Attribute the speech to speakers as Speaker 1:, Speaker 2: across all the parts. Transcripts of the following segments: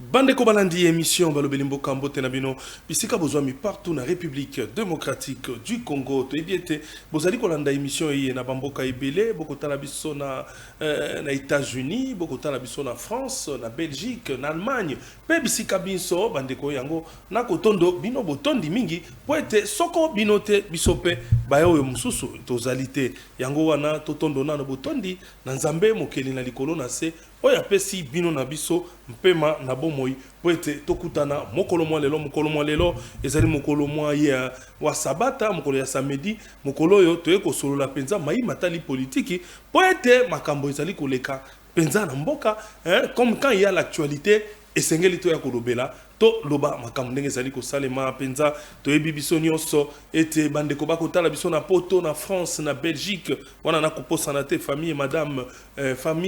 Speaker 1: Bande Kobalandi émission Balobelimbo Kambo Tenabino bisika bozwami partout na République démocratique du Congo to ebiete bozali kolanda émission yi na bamboka ebele bokotala biso na États-Unis bokotala biso na France na Belgique na Allemagne pe bisika biso bande ko yango na kotondo bino botondi mingi po ete soko binote bisope bayo yo mususu tozalité yango wana totondo na botondi na nzambe mokeli na likolo na se oya pesi bino na biso mpema na bomoi po ete tokutana mokolo mwa lelo ezali mokolo mwa ya wa sabata mokolo ya samedi mokolo oyo toye kosolola penza mai matali politiki po ete makambo ezali koleka penza na mboka comme quand il y a l'actualité esengeli to ya kolobela to loba makambo ndenge ezali kosalema penza toyebi biso nyonso ete bandeko bakotala biso na poto na France na Belgique wana na koposana te famille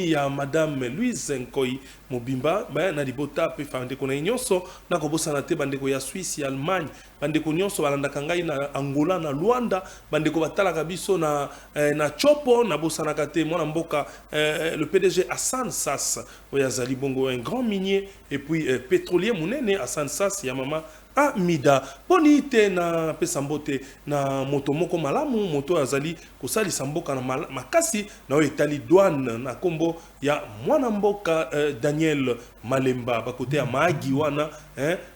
Speaker 1: ya madame Louise Nkoi Mobimba na libota pe bandeko na nyonso na koposana te bandeko ya Suisse ya Allemagne bandeko nyonso balandaka ngai na Angola na Luanda bandeko batalaka biso na Chopo na bosanaka te mwana mboka le PDG Hassan Sass oyazali bongo un grand minier et puis pétrolier munene Hassan Sass ya mama Amida poni te na pesambote na moto moko malamu moto azali kosali samboka na makasi na etali douane na kombo ya mwana mboka Daniel Malemba bakote ya maagi wana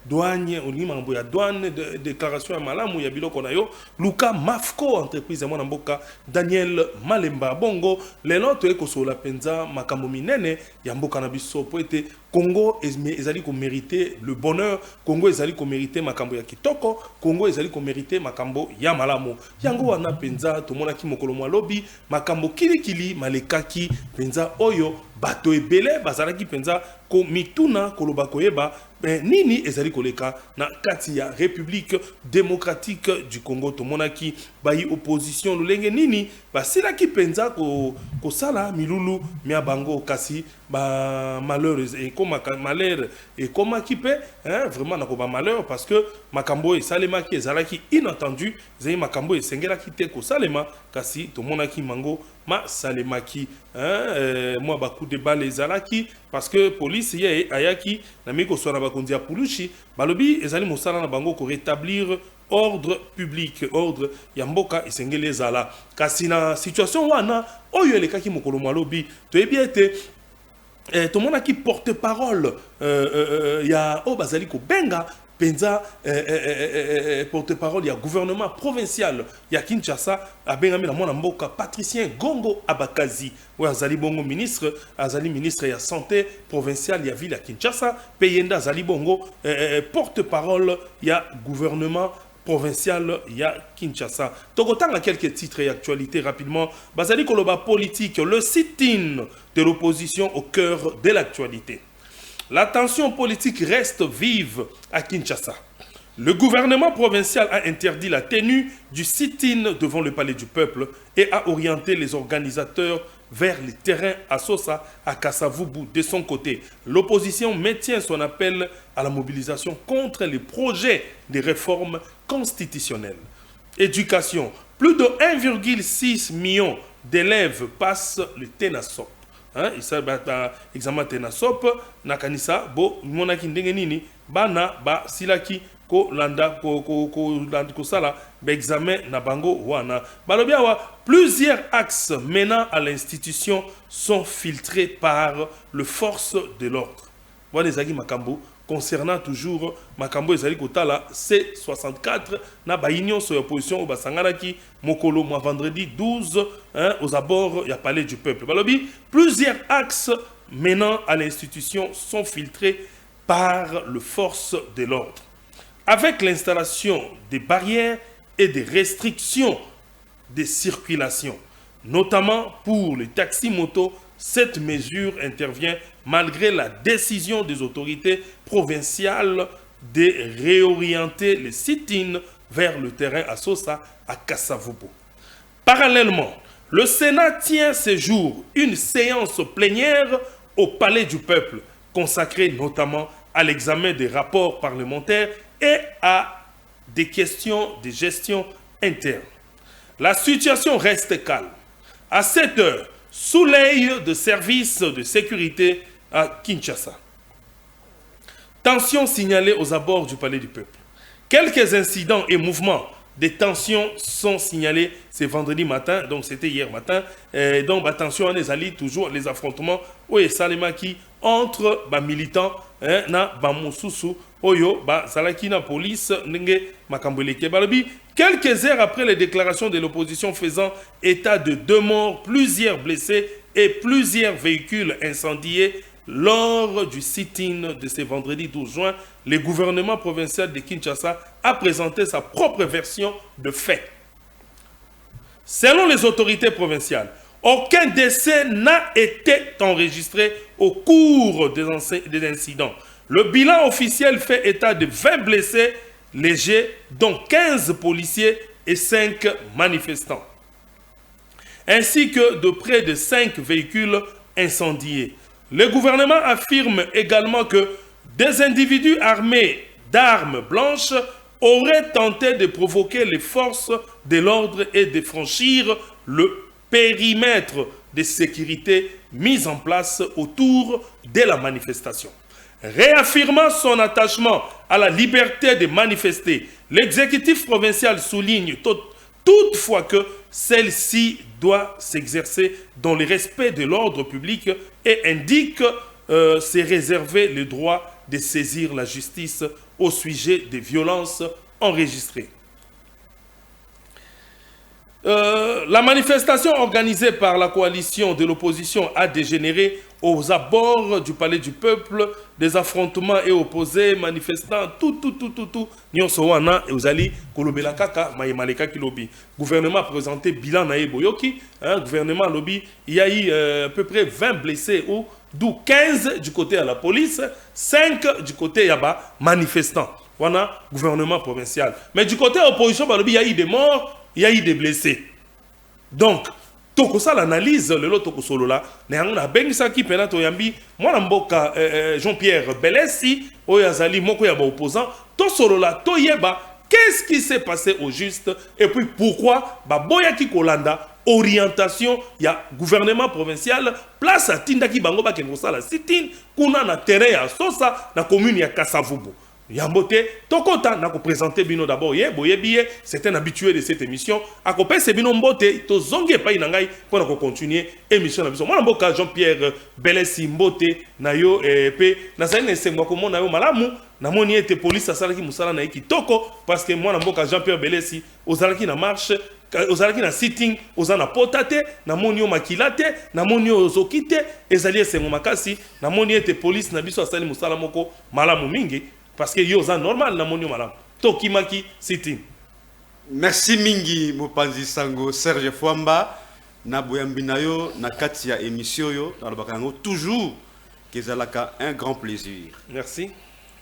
Speaker 1: douane olingi mambo ya douane déclaration ya malamu ya biloko na yo Luka Mafco entreprise ya mwana mboka Daniel Malemba bongo lelo to ekosola penza makambo minene ya mboka na biso po ete Congo ezali ko mériter le bonheur Congo ezali ko mériter makambo ya kitoko Congo ezali ko mériter makambo ya malamu yango wana penza tomonaki mokolo mwa lobi makambo kilikili malekaki penza oyo bato ebele bazalaki penza ko mituna koloba koyeba nini ezali koleka na kati ya République démocratique du Congo tomonaki bayi opposition lolenge nini basilaki penza ko sala milulu mia bango kasi ba malheureuse et comme malheur et comme qui peut vraiment na ko ba malheur parce que makambo e salema ki ezalaki inattendu zai makambo e sengela ki te ko salema kasi tomonaki mango ma salemaki moi ba coup de balle ezalaki parce que police ye ayaki na miko sona bakonzi ya pulushi balobi ezali mosala na bango ko rétablir ordre public ordre ya mboka esengeli ezala kasi na situation wana oyo elekaki mokolo malobi toyebi ete tout le monde qui porte-parole ya bazali ko benga penza porte-parole ya gouvernement provincial ya Kinshasa abengami na mwana mboka Patricien Gongo Abakazi wa azali bongo ministre ya santé provinciale ya ville ya Kinshasa peyenda azali bongo porte-parole ya gouvernement provincial ya Kinshasa. Tokotanga quelques titres et actualités rapidement. Bazali koloba politique, le sit-in de l'opposition au cœur de l'actualité. La tension politique reste vive à Kinshasa. Le gouvernement provincial a interdit la tenue du sit-in devant le palais du peuple et a orienté les organisateurs vers les terrains à Sosa, à Kasavubu. De son côté, l'opposition maintient son appel à la mobilisation contre les projets de réforme constitutionnelle. Éducation. Plus de 1,6 million d'élèves passent le TENASOP. Il s'agit examen TENASOP. Nakanisa, bo, monaki ndenge nini, bana, ba, silaki, ko landa ko sala examen na bango wana balobiawa plusieurs axes menant à l'institution sont filtrés par le force de l'ordre voilà ezaki makambo concernant toujours makambo ezali kotala C64 na ba union sur opposition ba sanganaki mokolo mo vendredi 12 aux abords ya palais du peuple balobi plusieurs axes menant à l'institution sont filtrés par le force de l'ordre. Avec l'installation des barrières et des restrictions de circulation, notamment pour les taxis-motos, cette mesure intervient malgré la décision des autorités provinciales de réorienter les sit-in vers le terrain à Sosa, à Kasavubu. Parallèlement, le Sénat tient ce jour une séance plénière au Palais du Peuple, consacrée notamment à l'examen des rapports parlementaires et à des questions de gestion interne. La situation reste calme. À 7 heures, sous l'œil de services de sécurité à Kinshasa. Tensions signalées aux abords du Palais du Peuple. Quelques incidents et mouvements de tensions sont signalés ce vendredi matin, donc c'était hier matin. Donc, attention, les alliés, toujours les affrontements qui entre les militants na Bamoussoussou, Oyo, Salaki na police, Nenge Makambeleke Balobi. Quelques heures après les déclarations de l'opposition faisant état de 2 morts, plusieurs blessés et plusieurs véhicules incendiés, lors du sit-in de ce vendredi 12 juin, le gouvernement provincial de Kinshasa a présenté sa propre version de fait. Selon les autorités provinciales, aucun décès n'a été enregistré au cours des incidents. Le bilan officiel fait état de 20 blessés légers, dont 15 policiers et 5 manifestants, ainsi que de près de 5 véhicules incendiés. Le gouvernement affirme également que des individus armés d'armes blanches auraient tenté de provoquer les forces de l'ordre et de franchir le périmètre de sécurité mis en place autour de la manifestation. Réaffirmant son attachement à la liberté de manifester, l'exécutif provincial souligne toutefois que celle-ci doit s'exercer dans le respect de l'ordre public et indique se réserver le droit de saisir la justice au sujet des violences enregistrées. La manifestation organisée par la coalition de l'opposition a dégénéré aux abords du Palais du Peuple, des affrontements et opposés, manifestants, tout. Nyosowana et Ozali, Kolobela Kaka, Maïmaleka Kilobi. Gouvernement a présenté bilan Nae Boyoki, gouvernement lobby, il y a eu à peu près 20 blessés, d'où 15 du côté de la police, 5 du côté Yaba, manifestants. Voilà, gouvernement provincial. Mais du côté de l'opposition, il y a eu des morts, il y a eu des blessés. Donc, toko ça l'analyse le lot toko solo là ne ngana bengisa ki pena to yambi mwana mboka Jean-Pierre Belesi oyazali moko ya ba opposant to solo là to yeba qu'est-ce qui s'est passé au juste et puis pourquoi ba boya ki kolanda orientation ya gouvernement provincial place à tindaki bango ba kengo sala sitin kuna na terrain ya Sosa na commune ya Kasavubu. Yambote, Tokota n'a présenté Bino d'abord, c'est un habitué de cette émission. A copé c'est Bino Mbote, to zonge pa inangai pour continuer émission na biso. Moi mboka Jean-Pierre Belesi Mbote na yo pe na sa ne sengwa ko mona yo malamu na moni ete police asalaki musala na kitoko parce que moi mboka Jean-Pierre Belesi ozalaki na marche ozalaki na sitting ozana potate na moni yo makilate na moni yo ozokite ezali esengo makasi na moni ete police na biso asali musala moko malamu mingi. Parce que yo ça normal na monio malam. Tokimaki sitting.
Speaker 2: Merci mingi Mopanzi Sango Serge Fwamba na boyambina yo na kati ya émission yo dans le bakango toujours que zalaka un grand plaisir.
Speaker 1: Merci.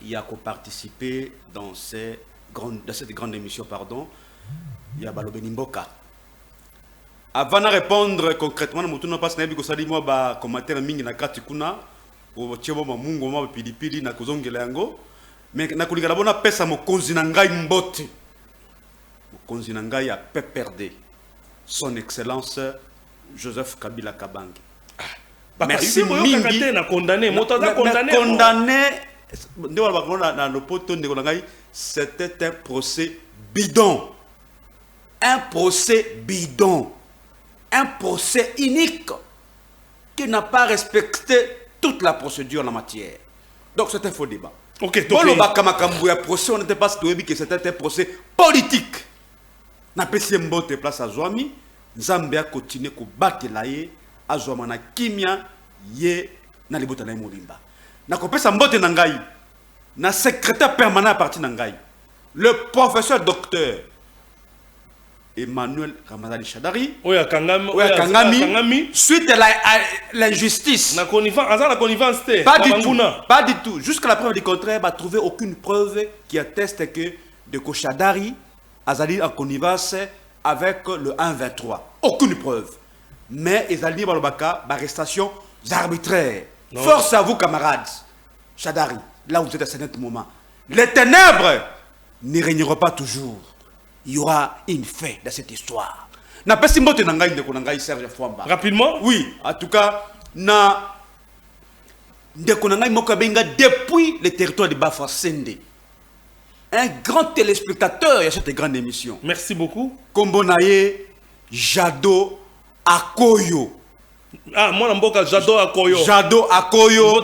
Speaker 2: Il y a qu'à participer dans cette grande émission pardon. Il y a Balobeni Mboka. Avant de répondre concrètement na mutu na passe na bi ko sali mo ba commentaire mingi na kati kuna o tiebo ma mungo ma pilipili na kozongela yango. Mais na kulinga bona pesa mokonzi na ngai mbote mokonzi na ngai a PPRD son excellence Joseph Kabila Kabange.
Speaker 1: Merci mingi na condamné
Speaker 2: na lopoto ndeko na ngai c'était un procès bidon, un procès bidon, un procès unique qui n'a pas respecté toute la procédure en la matière. Donc c'est un faux débat.
Speaker 1: Ok,
Speaker 2: donc procès, on n'était pas sûr que c'était un procès politique. Na pesi mbote place à Zouami, Zambia continue ko battre la ye, à Zouama na kimia ye na libota na molimba. Na ko pesa mbote na ngai, na secrétaire permanent à parti na ngai, le professeur docteur Emmanuel Ramadani Chadari, Kangami, suite à l'injustice. Pas du tout. Jusqu'à la preuve du contraire, il n'a trouvé aucune preuve qui atteste que de Chadari Azali en connivence avec le 1-23. Aucune preuve. Mais Azali Balobaka, arrestation arbitraire. Force à vous, camarades. Chadari, là où vous êtes à ce moment, les ténèbres ne régneront pas toujours. Il y aura une fin dans cette histoire.
Speaker 1: Rapidement?
Speaker 2: Oui, en tout cas, na Ndekonanga Mokabenga depuis le territoire de Bafasende. Un grand téléspectateur de cette grande émission.
Speaker 1: Merci beaucoup.
Speaker 2: Kombonaye Jado Akoyo.
Speaker 1: Ah, moi Mboka Jado Akoyo.
Speaker 2: Jado Akoyo.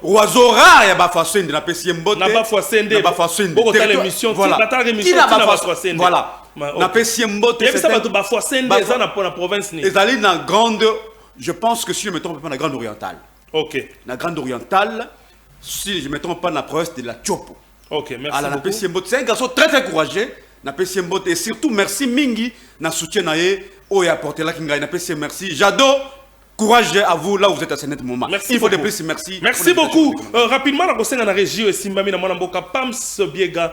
Speaker 2: Oazora ya Bafasende na pesi mbote.
Speaker 1: Na Bafasende.
Speaker 2: Na Bafasende.
Speaker 1: Boko ta l'émission.
Speaker 2: Voilà.
Speaker 1: Na Bafasende.
Speaker 2: Voilà. Na pesi mbote.
Speaker 1: Il y a ça Bafasende ça na province ni.
Speaker 2: Ezali na grande, je pense que si je me trompe pas na grande orientale.
Speaker 1: OK.
Speaker 2: La grande orientale, si je ne me trompe pas, la province de la Tchopo.
Speaker 1: Ok, merci beaucoup.
Speaker 2: C'est un garçon très très courageux. Et surtout, merci Mingi, na soutien nae, oh, et apporté la kinga, merci. Jado, courage à vous là où vous êtes à ce moment.
Speaker 1: Merci.
Speaker 2: Il faut de plus, merci.
Speaker 1: Merci beaucoup. Rapidement, la conseil na régie, Simbami na mwana mboka, Pams Biega,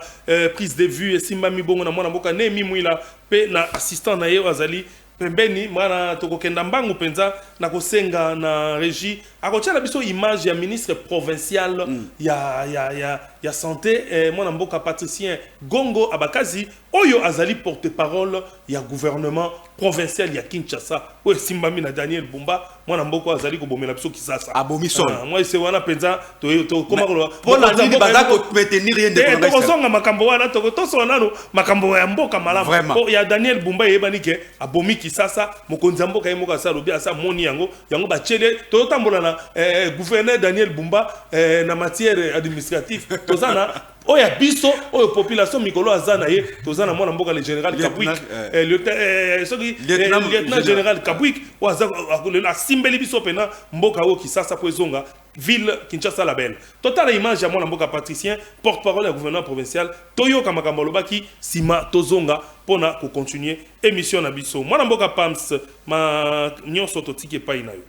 Speaker 1: prise de vue, Simbami bongo na mwana mboka, Nemi Mouila, pe na assistant nae, Azali. Pembeni mwana tokokenda mbangu penza na kosenga na régie akotia na biso image ya ministre provincial ya santé mwana mboka Patricien Gongo Abakazi oyo azali porte-parole ya gouvernement provincial ya Kinshasa oyo simbami na Daniel Bumba mwana mboka azali ko bomela biso kisasa
Speaker 2: abomiso
Speaker 1: moi c'est wana penza to koma ko
Speaker 2: pour la nini bazako maintenir rien de
Speaker 1: comme ça songa makambo wana to sona no makambo ya mboka malamu po ya Daniel Bumba yebani ke abomi kisasa mokonzi mboka yemoka sa lobi asa moni yango ba chele to tambola na gouverneur Daniel Bumba na matière administrative tozana oya biso oyo population mikolo azana ye tozana mwana mboka le général Kabwik lieutenant général Kabwik waza simbeli biso pena mboka o kisasa po ezonga ville Kinshasa la belle total image ya mwana mboka Patricien porte-parole du gouvernement provincial toyoka makambo lobaki sima tozonga pona ko continuer émission na biso mwana mboka Pams ma nyonso totiki epai na yo.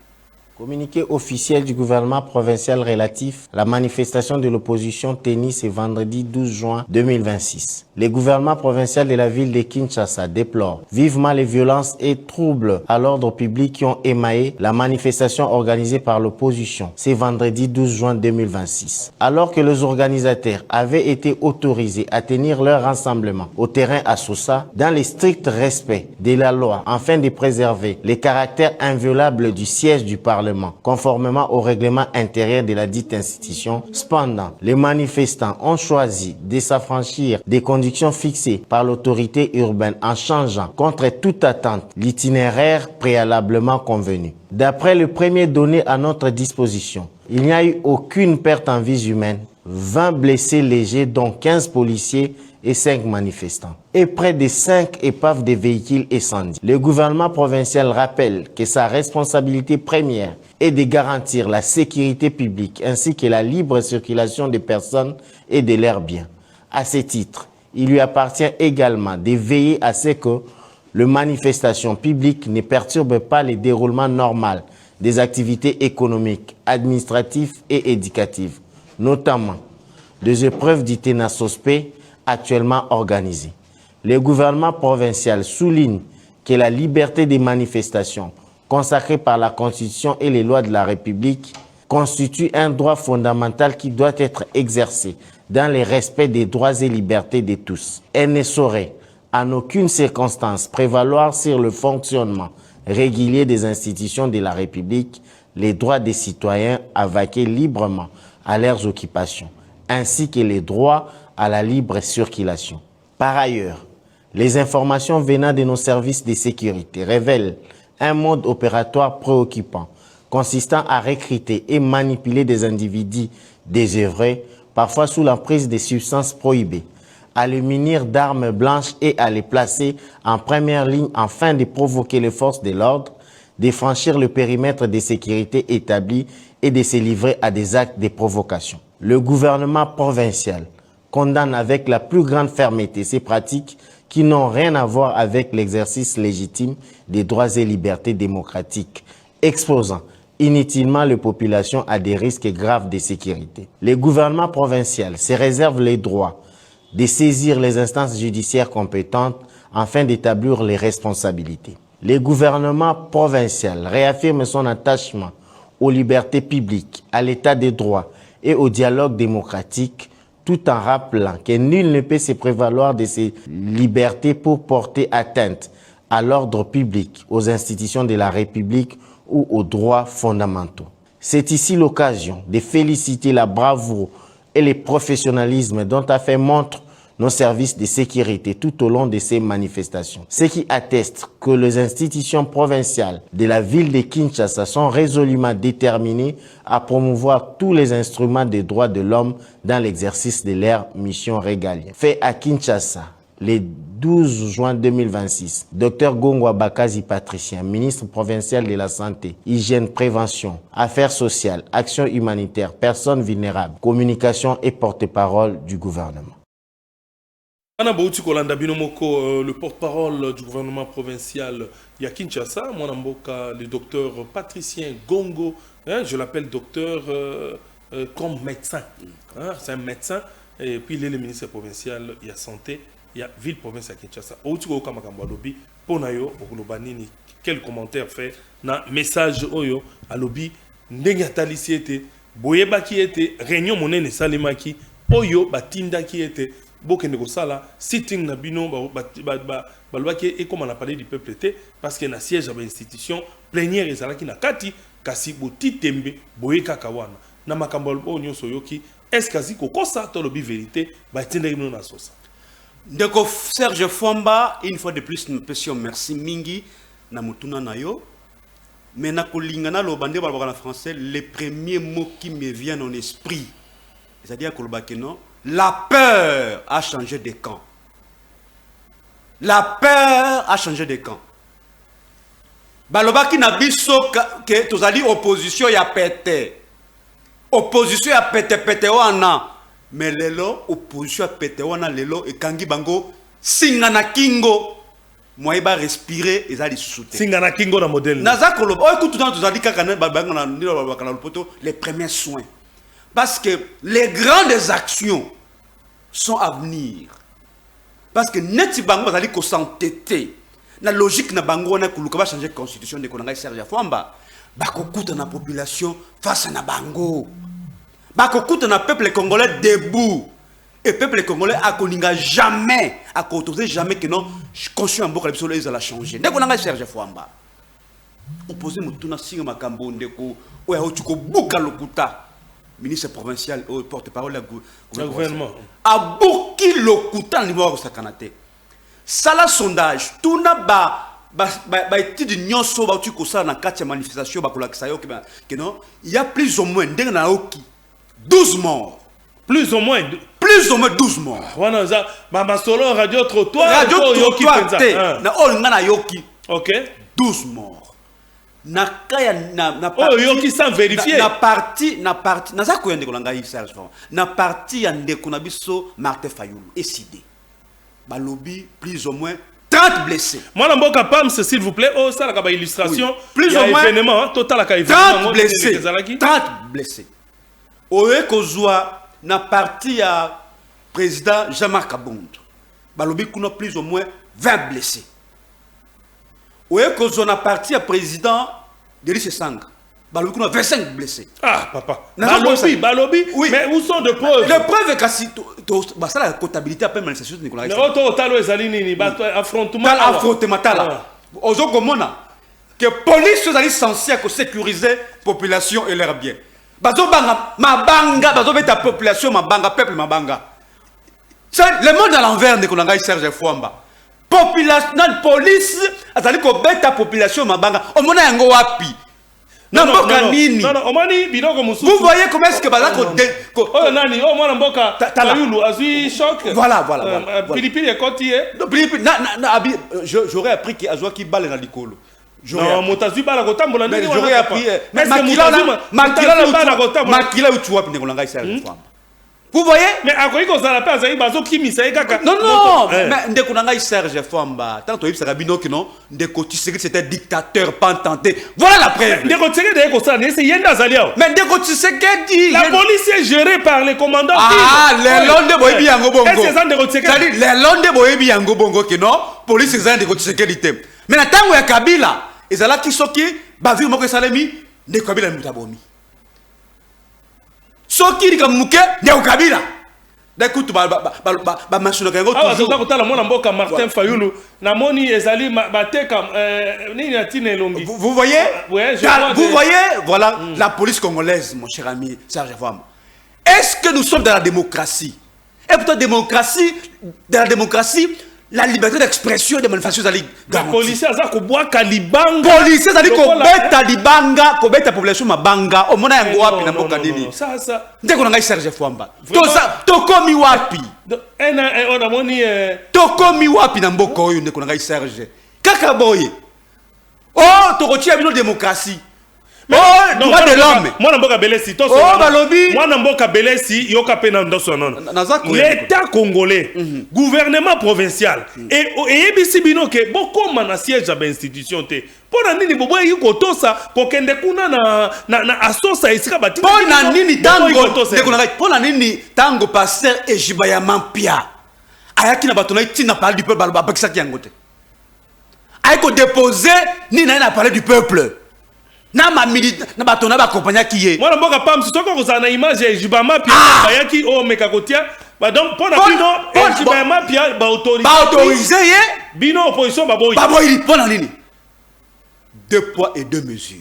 Speaker 3: Communiqué officiel du gouvernement provincial relatif à la manifestation de l'opposition tenue ce vendredi 12 juin 2026. Le gouvernement provincial de la ville de Kinshasa déplore vivement les violences et troubles à l'ordre public qui ont émaillé la manifestation organisée par l'opposition ce vendredi 12 juin 2026. Alors que les organisateurs avaient été autorisés à tenir leur rassemblement au terrain à Sousa dans le strict respect de la loi afin de préserver le caractère inviolable du siège du Parlement, conformément au règlement intérieur de la dite institution. Cependant, les manifestants ont choisi de s'affranchir des conditions fixées par l'autorité urbaine en changeant, contre toute attente, l'itinéraire préalablement convenu. D'après le premier donné à notre disposition, il n'y a eu aucune perte en vies humaines, 20 blessés légers dont 15 policiers et 5 manifestants, et près de 5 épaves de véhicules incendiés. Le gouvernement provincial rappelle que sa responsabilité première est de garantir la sécurité publique ainsi que la libre circulation des personnes et de leurs biens. À ce titre, il lui appartient également de veiller à ce que les manifestations publiques ne perturbent pas le déroulement normal des activités économiques, administratives et éducatives, notamment des épreuves du TENASOSPE actuellement organisées. Le gouvernement provincial souligne que la liberté des manifestations consacrée par la Constitution et les lois de la République constitue un droit fondamental qui doit être exercé dans le respect des droits et libertés de tous. Elle ne saurait en aucune circonstance prévaloir sur le fonctionnement régulier des institutions de la République, les droits des citoyens à vaquer librement à leurs occupations, ainsi que les droits à la libre circulation. Par ailleurs, les informations venant de nos services de sécurité révèlent un mode opératoire préoccupant, consistant à recruter et manipuler des individus désœuvrés, parfois sous l'emprise de substances prohibées, à les munir d'armes blanches et à les placer en première ligne afin de provoquer les forces de l'ordre, de franchir le périmètre de sécurité établi et de se livrer à des actes de provocation. Le gouvernement provincial condamne avec la plus grande fermeté ces pratiques qui n'ont rien à voir avec l'exercice légitime des droits et libertés démocratiques, exposant inutilement les populations à des risques graves de sécurité. Le gouvernement provincial se réserve les droits de saisir les instances judiciaires compétentes afin d'établir les responsabilités. Le gouvernement provincial réaffirme son attachement aux libertés publiques, à l'état des droits et au dialogue démocratique, tout en rappelant que nul ne peut se prévaloir de ces libertés pour porter atteinte à l'ordre public, aux institutions de la République ou aux droits fondamentaux. C'est ici l'occasion de féliciter la bravoure et le professionnalisme dont a fait montre nos services de sécurité tout au long de ces manifestations. Ce qui atteste que les institutions provinciales de la ville de Kinshasa sont résolument déterminées à promouvoir tous les instruments des droits de l'homme dans l'exercice de leur mission régalienne. Fait à Kinshasa, le 12 juin 2026, Dr Gongwa Bakazi Patricien, ministre provincial de la Santé, Hygiène, Prévention, Affaires sociales, Action humanitaire, Personnes vulnérables, Communication et porte-parole du gouvernement.
Speaker 1: Le porte-parole du gouvernement provincial ya Kinshasa, le docteur Patricien Gongo, je l'appelle docteur comme médecin. C'est un médecin, et puis il est le ministre provincial de la Santé. Il y a ville province à Kinshasa. Quel commentaire fait na message oyo à lobby ndenge talisi était boyeba ki était réunion monene salimaki oyo batinda ki était bokende ko sala sitting na bino balobaki et comme on a parlé du peuple était parce que na siège à institution plénière ezalaki na kati kasi boti tembe boyeka kawana na makambo onyo soyoki est-ce kazi ko kosa to lobby vérité batinda bino na sosa.
Speaker 2: Ndeko Serge Fwamba, une fois de plus, nous pessions merci mingi na mutuna na yo. Mais na kolingana lo bande en français, les premiers mots qui me viennent en esprit, c'est-à-dire que non, la peur a changé de camp. La peur a changé de camp. Balobaki na biso que tous ali opposition ya pété. Opposition ya pété wana. Mais lelo opposition pété wana lelo et kangi bango singana kingo moi ba respirer et ça les soutenir
Speaker 1: singana kingo na modèle
Speaker 2: naza kolo o écoute tout ça dit kakana babanga na ndilo babakana poto les premiers soins parce que les grandes actions sont à venir parce que neti bango bazali ko s'entêter na logique na bango na kuluka ba changer constitution de konanga Serge Fwamba ba ko kuta na population face na bango. Bakokuta na peuple congolais debout. Et peuple congolais a koninga jamais, a autorisé jamais que non, conscient en beaucoup la personne a changé. Dès qu'on a Serge Fwamba, opposé Moutuna Singa Makambo Ndeko, ou à Otuko Bouka Lokuta, ministre provincial, ou porte-parole du gouvernement. A Bouki Lokuta, niveau de Sakanate. Sala sondage, tout n'a pas été de nyonso, ba Otuko ça dans 4 manifestations, ba Kolaksayo, que non, il y a plus ou moins, dès qu'on a 12 morts.
Speaker 1: Plus ou moins
Speaker 2: 12 morts.
Speaker 1: Wana za mama solo radio trottoir
Speaker 2: na olingana yoki.
Speaker 1: OK.
Speaker 2: 12 morts. Na kaya na
Speaker 1: parti yoki sans vérifier.
Speaker 2: Na parti na za koyende kolanga Serge Fwamba. Na parti ya ndeko na biso Martin Fayulu ECD. Ba lobby plus ou moins 30 blessés.
Speaker 1: Moi la mboka pam s'il vous plaît, oh ça la illustration.
Speaker 2: Oui. Plus ou moins
Speaker 1: événement total la événement
Speaker 2: 30 blessés. 30 blessés. Oye kozwa na parti ya président Jean-Marc Abound. Balobi kuno plus ou moins 20 blessés. Oye kozwa na parti ya président Denis Sanga. Balobi kuno 25 blessés.
Speaker 1: Ah papa. Balobi. Oui. Mais où sont de preuves?
Speaker 2: Les preuves kasi bah ça la comptabilité après manifestation de Nicolas.
Speaker 1: Mais auto talo ezali nini ba affrontement.
Speaker 2: Affrontement tala. Ozo komona que police est censée sécuriser population et leurs biens. Bazo banga mabanga bazo beta population mabanga peuple mabanga. C'est le monde à l'envers de Konanga Serge Fwamba. Population police azali ko beta population mabanga. Omona yango wapi? Na mboka nini?
Speaker 1: Non omani biloko mususu.
Speaker 2: Vous voyez comment est-ce que bazako
Speaker 1: oh nani oh mwana mboka Fayulu azui choc.
Speaker 2: Voilà.
Speaker 1: Pilipili ekoti
Speaker 2: j'aurais appris que azwaki balle na likolo.
Speaker 1: Non, motazu bala kotambola
Speaker 2: nini wana. J'aurais appris. Makila utuwa pinde kolanga Serge Fwamba. Vous voyez?
Speaker 1: Mais akoyi ko zala pa zayi bazo kimisa ekaka.
Speaker 2: Non, mais ndeko nanga Serge Fwamba. Tant to ça bino que non, ndeko Tshisekedi c'était dictateur pas tenté. Voilà la preuve.
Speaker 1: Ndeko Tshisekedi de ko ça, c'est yenda zalia.
Speaker 2: Mais ndeko Tshisekedi,
Speaker 1: la police est gérée par les commandants.
Speaker 2: Ah, les londe boyebi yango bongo.
Speaker 1: Est-ce que ndeko Tshisekedi?
Speaker 2: C'est-à-dire les londe boyebi yango bongo que non, police est ndeko Tshisekedi te. Mais na tango ya Kabila ezala kisoki bavir moko salemi de Kabila mutabomi soki likamuke de Kabila D'écoute, machine kango
Speaker 1: ah
Speaker 2: toujours.
Speaker 1: ça kotala mona mboka Martin Fayulu na moni ezali bateka nini atine elongi.
Speaker 2: Vous voyez?
Speaker 1: Ouais, je vois
Speaker 2: Vous voyez, voilà la police congolaise, mon cher ami Serge Fwamba. Est-ce que nous sommes dans la démocratie? Et pourtant, dans la démocratie, la liberté d'expression des manifestations est
Speaker 1: garantie. Les policiers ont boire kalibanga.
Speaker 2: Policiers ont dit qu'on bête talibanga, qu'on bête la population mabanga. Au moment où on a un bokadini. Ça. Dès qu'on a Serge Fwamba. Tokomi wapi.
Speaker 1: On a moni.
Speaker 2: Tokomi wapi na mboko oyo ndeko na Serge. Kaka boy. Oh, tokotia bino démocratie. Oh, droit de l'homme.
Speaker 1: Moi, Namboka Belesi.
Speaker 2: Oh, balobi.
Speaker 1: Moi, Namboka Belesi, yoka pena ndosonon. L'État congolais, gouvernement provincial, et ebisi bino ke boko mana siège à institution te. Pona nini bobo yiko tosa ko kende kuna na asosa esika bati.
Speaker 2: Pona nini tango pona nini tango pasteur Ejibaya Mampia. Ayaki na bato na itina parler du peuple ba bakisa ki yangote. Ayiko déposer ni na parler du peuple. Na ma milite na batona ba compagnie qui est
Speaker 1: moi mboka pam soko ko na image ya Jibama pia bayaki o mekakotia ba donc pona bino Jibama pia ba
Speaker 2: autoriser
Speaker 1: bino opposition ba boy
Speaker 2: pona nini 2 poids et 2 mesures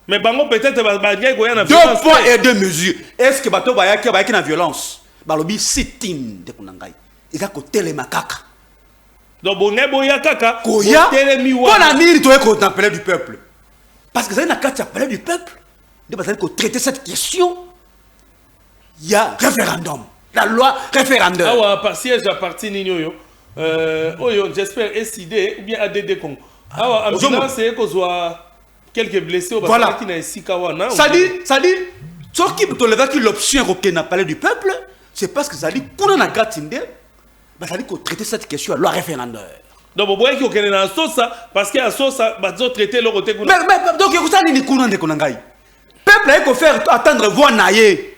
Speaker 1: mais bango peut-être ba ngey ko yana
Speaker 2: 2 poids et 2 mesures est-ce que bato bayaki na violence balobi sitting de kunangai eza ko telema kaka
Speaker 1: donc bonne boya kaka
Speaker 2: telemi wa pona nini to contempler du peuple. Parce que ça n'a qu'à parler du peuple. Il faut traiter cette question. Il y a référendum. La loi référendum.
Speaker 1: Ah ouais, siège à partir Nino. J'espère SID ou bien ADD Congo. Ah ouais, c'est que soit quelques blessés au
Speaker 2: voilà.
Speaker 1: Qui n'a ici Kawana.
Speaker 2: Ça dit, ce qui peut l'option qui n'a parlé du peuple, c'est parce que ça dit qu'on a gratindé, ça dit qu'on traiter cette question à loi référendum.
Speaker 1: Donc, vous voyez qu'il y a un sauce, parce qu'il y a un sauce, ils ont traité le côté.
Speaker 2: Mais donc, vous savez, il y a des Konangai. Peuple a faire attendre voir Naye.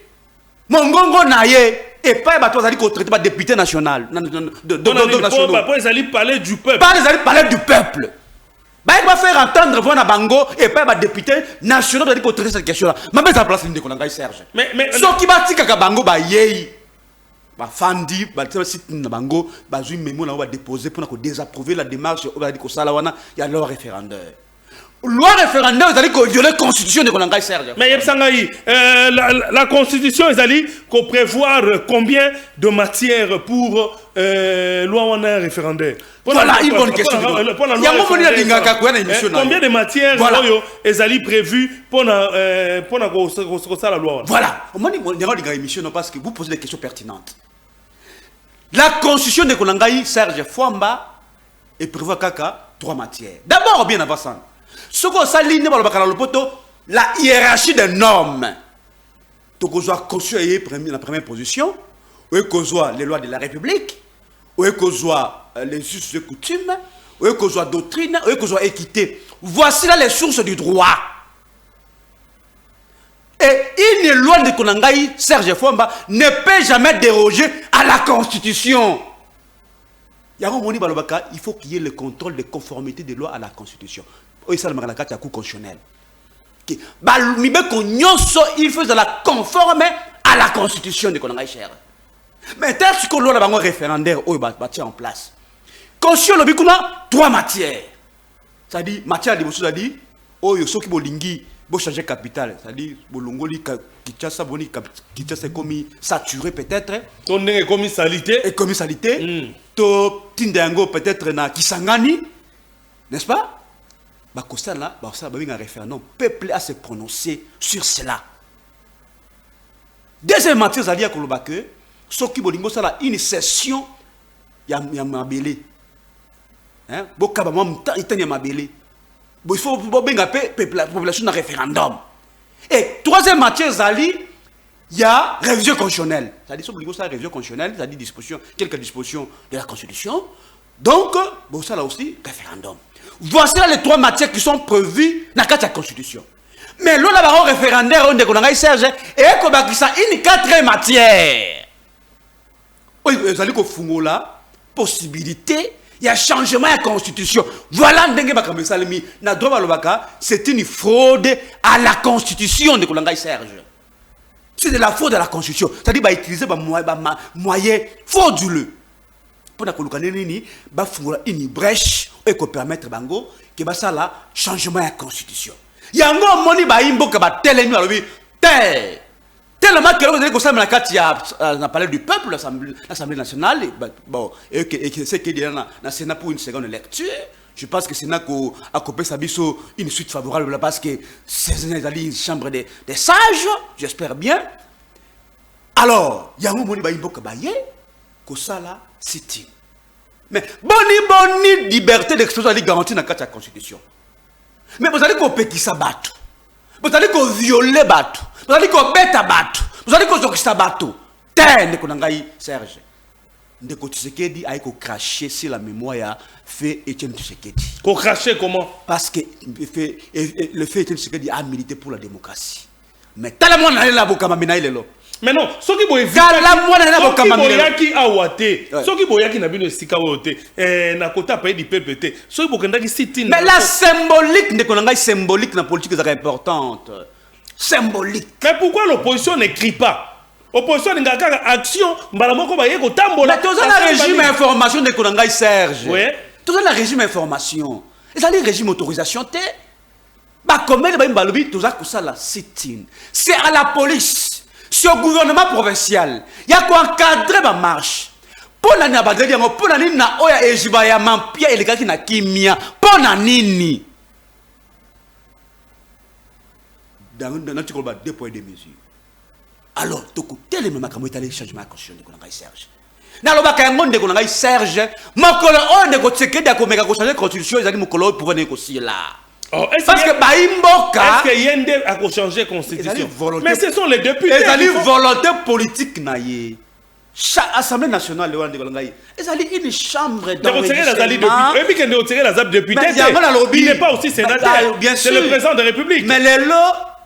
Speaker 2: Mongongo Naye. Et pas, vous allez traiter le député national.
Speaker 1: Ils allaient parler du peuple.
Speaker 2: Ils allaient parler du peuple. Il va faire entendre voir Nabango et pas le député national. Vous allez traiter cette question-là. Mais ça place de Konangai, Serge. Mais ce qui va dire que Bango, Fandi, site na bango, bazui mémo na va déposer pour désapprouver la démarche au va dire que salawana il y a loi référendaire. Loi référendaire, c'est-à-dire que violer la constitution de Konangai Serge.
Speaker 1: Mais Yepsangaï, la constitution, c'est-à-dire qu'on prévoit combien de matières pour loi référendaire.
Speaker 2: Voilà, une bonne question. Il y a
Speaker 1: combien de matières sont prévues pour la loi?
Speaker 2: Voilà. On m'a dit une émission parce que vous posez des questions pertinentes. La constitution de Konangai Serge Fwamba est prévoit kaka 3 matières. D'abord, bien avant ça. Ce qu'on s'aligne dans le poto, la hiérarchie des normes. Donc, on soit conçu la première position, ou qu'on soit les lois de la République, ou qu'on soit les us et coutumes, ou qu'on soit doctrine, ou qu'on soit équité. Voici là les sources du droit. Et une loi de Konangai, Serge Fwamba, ne peut jamais déroger à la Constitution. Il faut qu'il y ait le contrôle de conformité des lois à la Constitution. Il faut que la Cour constitutionnelle. Il faut la conforme à la Constitution de Konangai Cher. Mais tel que l'on a un référendaire bâti en place. Constitution, il y a 3 matières. C'est-à-dire, matière de Bossou, c'est-à-dire, ceux qui bolingi, bo changer capital, c'est-à-dire, bolongoli, Kinshasa, Kinshasa comme saturé peut-être.
Speaker 1: Ton est comme salité.
Speaker 2: Et comme salité. To Tindango peut-être na Kisangani. N'est-ce pas? Bah, ça là, ça va un référendum. Le peuple a se prononcer sur cela. Deuxième matière, c'est-à-dire que ceux qui bolingo ça là, une session, il y a mabélé. Hein? Il faut la population d'un référendum. Et troisième matière, il y a révision constitutionnelle. C'est-à-dire que révision constitutionnelle, c'est-à-dire quelques dispositions de la Constitution. Donc, bon, ça là aussi, référendum. Voici là les 3 matières qui sont prévues dans la Constitution. Mais l'on a un référendaire, on a Serge, et on a une 4e matière. Oui, vous allez que là, possibilité, il y a changement de la Constitution. Voilà, c'est une fraude à la Constitution de Konangai Serge. C'est de la faute de la Constitution. C'est-à-dire bah utiliser bah moyen frauduleux pour na kolukana nini ba fungula une brèche et ko permettre bango que ba ça là changement de Constitution. Yango moni ba imboka ba telemi alobi te tellement que vous allez comme ça na kati ya na parler du peuple l'Assemblée nationale bon et que c'est qu'il y a na Sénat pour une seconde lecture. Je pense que c'est là qu'à couper sa biso une suite favorable parce que c'est une chambre des sages, j'espère bien. Alors, il y a un moment où il y a que ça là, c'est mais boni liberté d'expression est garantie dans la Constitution. Mais vous allez couper qui ça battre. Vous allez violer battre. Vous allez bête battre. Vous allez zoxista battre. Ten qu'on engaille Serge. Ndeko Tshisekedi a craché sur la mémoire ya fait Etienne Tshisekedi.
Speaker 1: Qu'on cracher comment?
Speaker 2: Parce que le fait Etienne Tshisekedi a milité pour la démocratie. Mais tellement on là bokama minaile lo.
Speaker 1: Mais non, ce qui boye qui a ouaté, ce qui boye qui n'a bien sika ouaté, na kota pays du PPT, ce qui boye qui sit.
Speaker 2: Mais la symbolique de qu'on symbolique dans la politique est importante. Symbolique.
Speaker 1: Mais pourquoi l'opposition n'écrit pas? Opposition n'a qu'à action, malamoko ba yeko tambola.
Speaker 2: Mais tout ça le régime information de Konangai Serge.
Speaker 1: Oui.
Speaker 2: Tout ça le régime information. Et ça le régime autorisation té. Bah comment ba mbalobi tout ça la sit-in. C'est à la police, c'est au gouvernement provincial. Il y a quoi encadrer ma marche. Pour la nabadeli yango pour la nini na oya ejiba ya mampia elekaki na kimia. Pour na nini. Dans notre combat 2 points de mesure. Alors, tel est même comme le changement de la Constitution de Konangai Serge. Dans le bac de Konangai Serge, Mokolo on est côté de la changer la Constitution, ils ont dit Mokolo pour négocier là. Parce que Baimboka.
Speaker 1: Est-ce que Yende a changé la Constitution? Mais ce sont les députés.
Speaker 2: Ils ont dit volonté politique naïe. Chaque Assemblée nationale, ils ont dit une chambre d'enregistrement.
Speaker 1: Et puis qu'ils ont tiré la ZAP député. Il n'est pas aussi sénateur. C'est le président de la République.
Speaker 2: Mais les lots.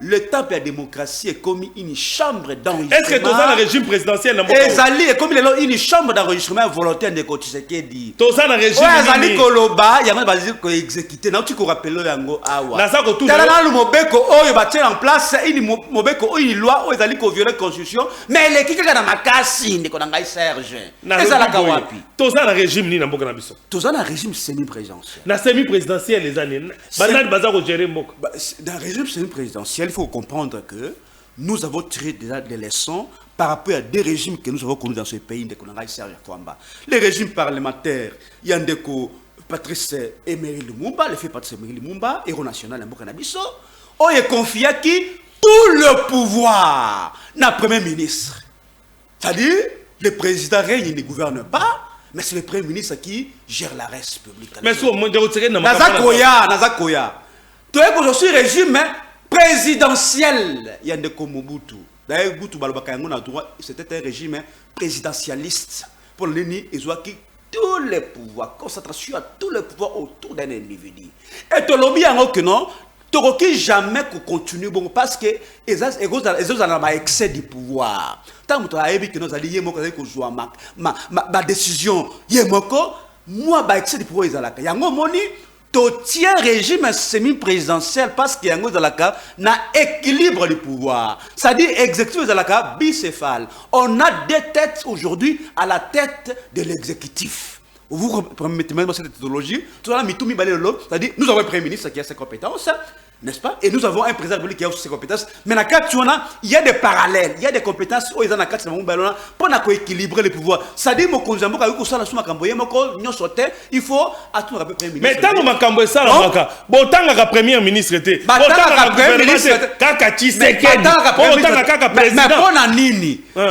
Speaker 2: Le temps de la démocratie est comme une chambre d'enregistrement.
Speaker 1: Est-ce que tout ça, le régime présidentiel n'a pas
Speaker 2: est comme une chambre d'enregistrement volontaire de Tshisekedi.
Speaker 1: Tout ça, le régime.
Speaker 2: Ezali Koloba, il y a même des exécutés. N'a tu rappelles yango awa.
Speaker 1: Na ça que tout.
Speaker 2: Dans le mobeko oyo ba tient en place une mobeko une loi oyo ezali ko violer constitution, mais les qui dans makasi ndeko ngai Serge. Ezala kawapi.
Speaker 1: Tout ça, le régime ni na mboka na biso.
Speaker 2: Tout ça, le régime semi-présidentiel.
Speaker 1: Na semi-présidentiel les années. Banane bazako gérer mboka.
Speaker 2: Dans le régime semi-présidentiel, il faut comprendre que nous avons tiré déjà des leçons par rapport à des régimes que nous avons connus dans ce pays. Les régimes parlementaires, il y a Patrice Emery Lumumba, le fait Patrice Emery Lumumba, héros national en Burkina-Biso, on est confié à qui tout le pouvoir n'a Premier ministre. C'est-à-dire, le président règne, il ne gouverne pas, mais c'est le Premier ministre qui gère la République.
Speaker 1: Mais si on m'a retiré dans
Speaker 2: Nazakoya. Tu es que je suis régime présidentiel. Il y a des comme Mobutu. D'ailleurs, Mobutu c'était un régime présidentialiste. Pour le Nini, ils ont acquis tous les pouvoirs, concentration à tous les pouvoirs autour d'un individu. Et tu l'as bien que non, tu n'as jamais continuer bon parce que ils ont un excès du pouvoir. Tant que tu as dit que nous allons jouer ma décision, moi, excès du pouvoir, ils ont la tout un régime semi-présidentiel parce qu'il y a un équilibre du pouvoir. C'est-à-dire exécutif de bicéphale. On a des têtes aujourd'hui à la tête de l'exécutif. Vous permettez même cette théologie. C'est-à-dire nous avons un Premier ministre qui a ses compétences, n'est-ce pas? Et nous avons un président de la République qui a aussi ses compétences. Mais il y a des parallèles, il y a des compétences où ils ont pour équilibrer les pouvoirs. C'est-à-dire il faut à tout le Premier ministre.
Speaker 1: Mais tant que ça, bon tant que Premier ministre était, bon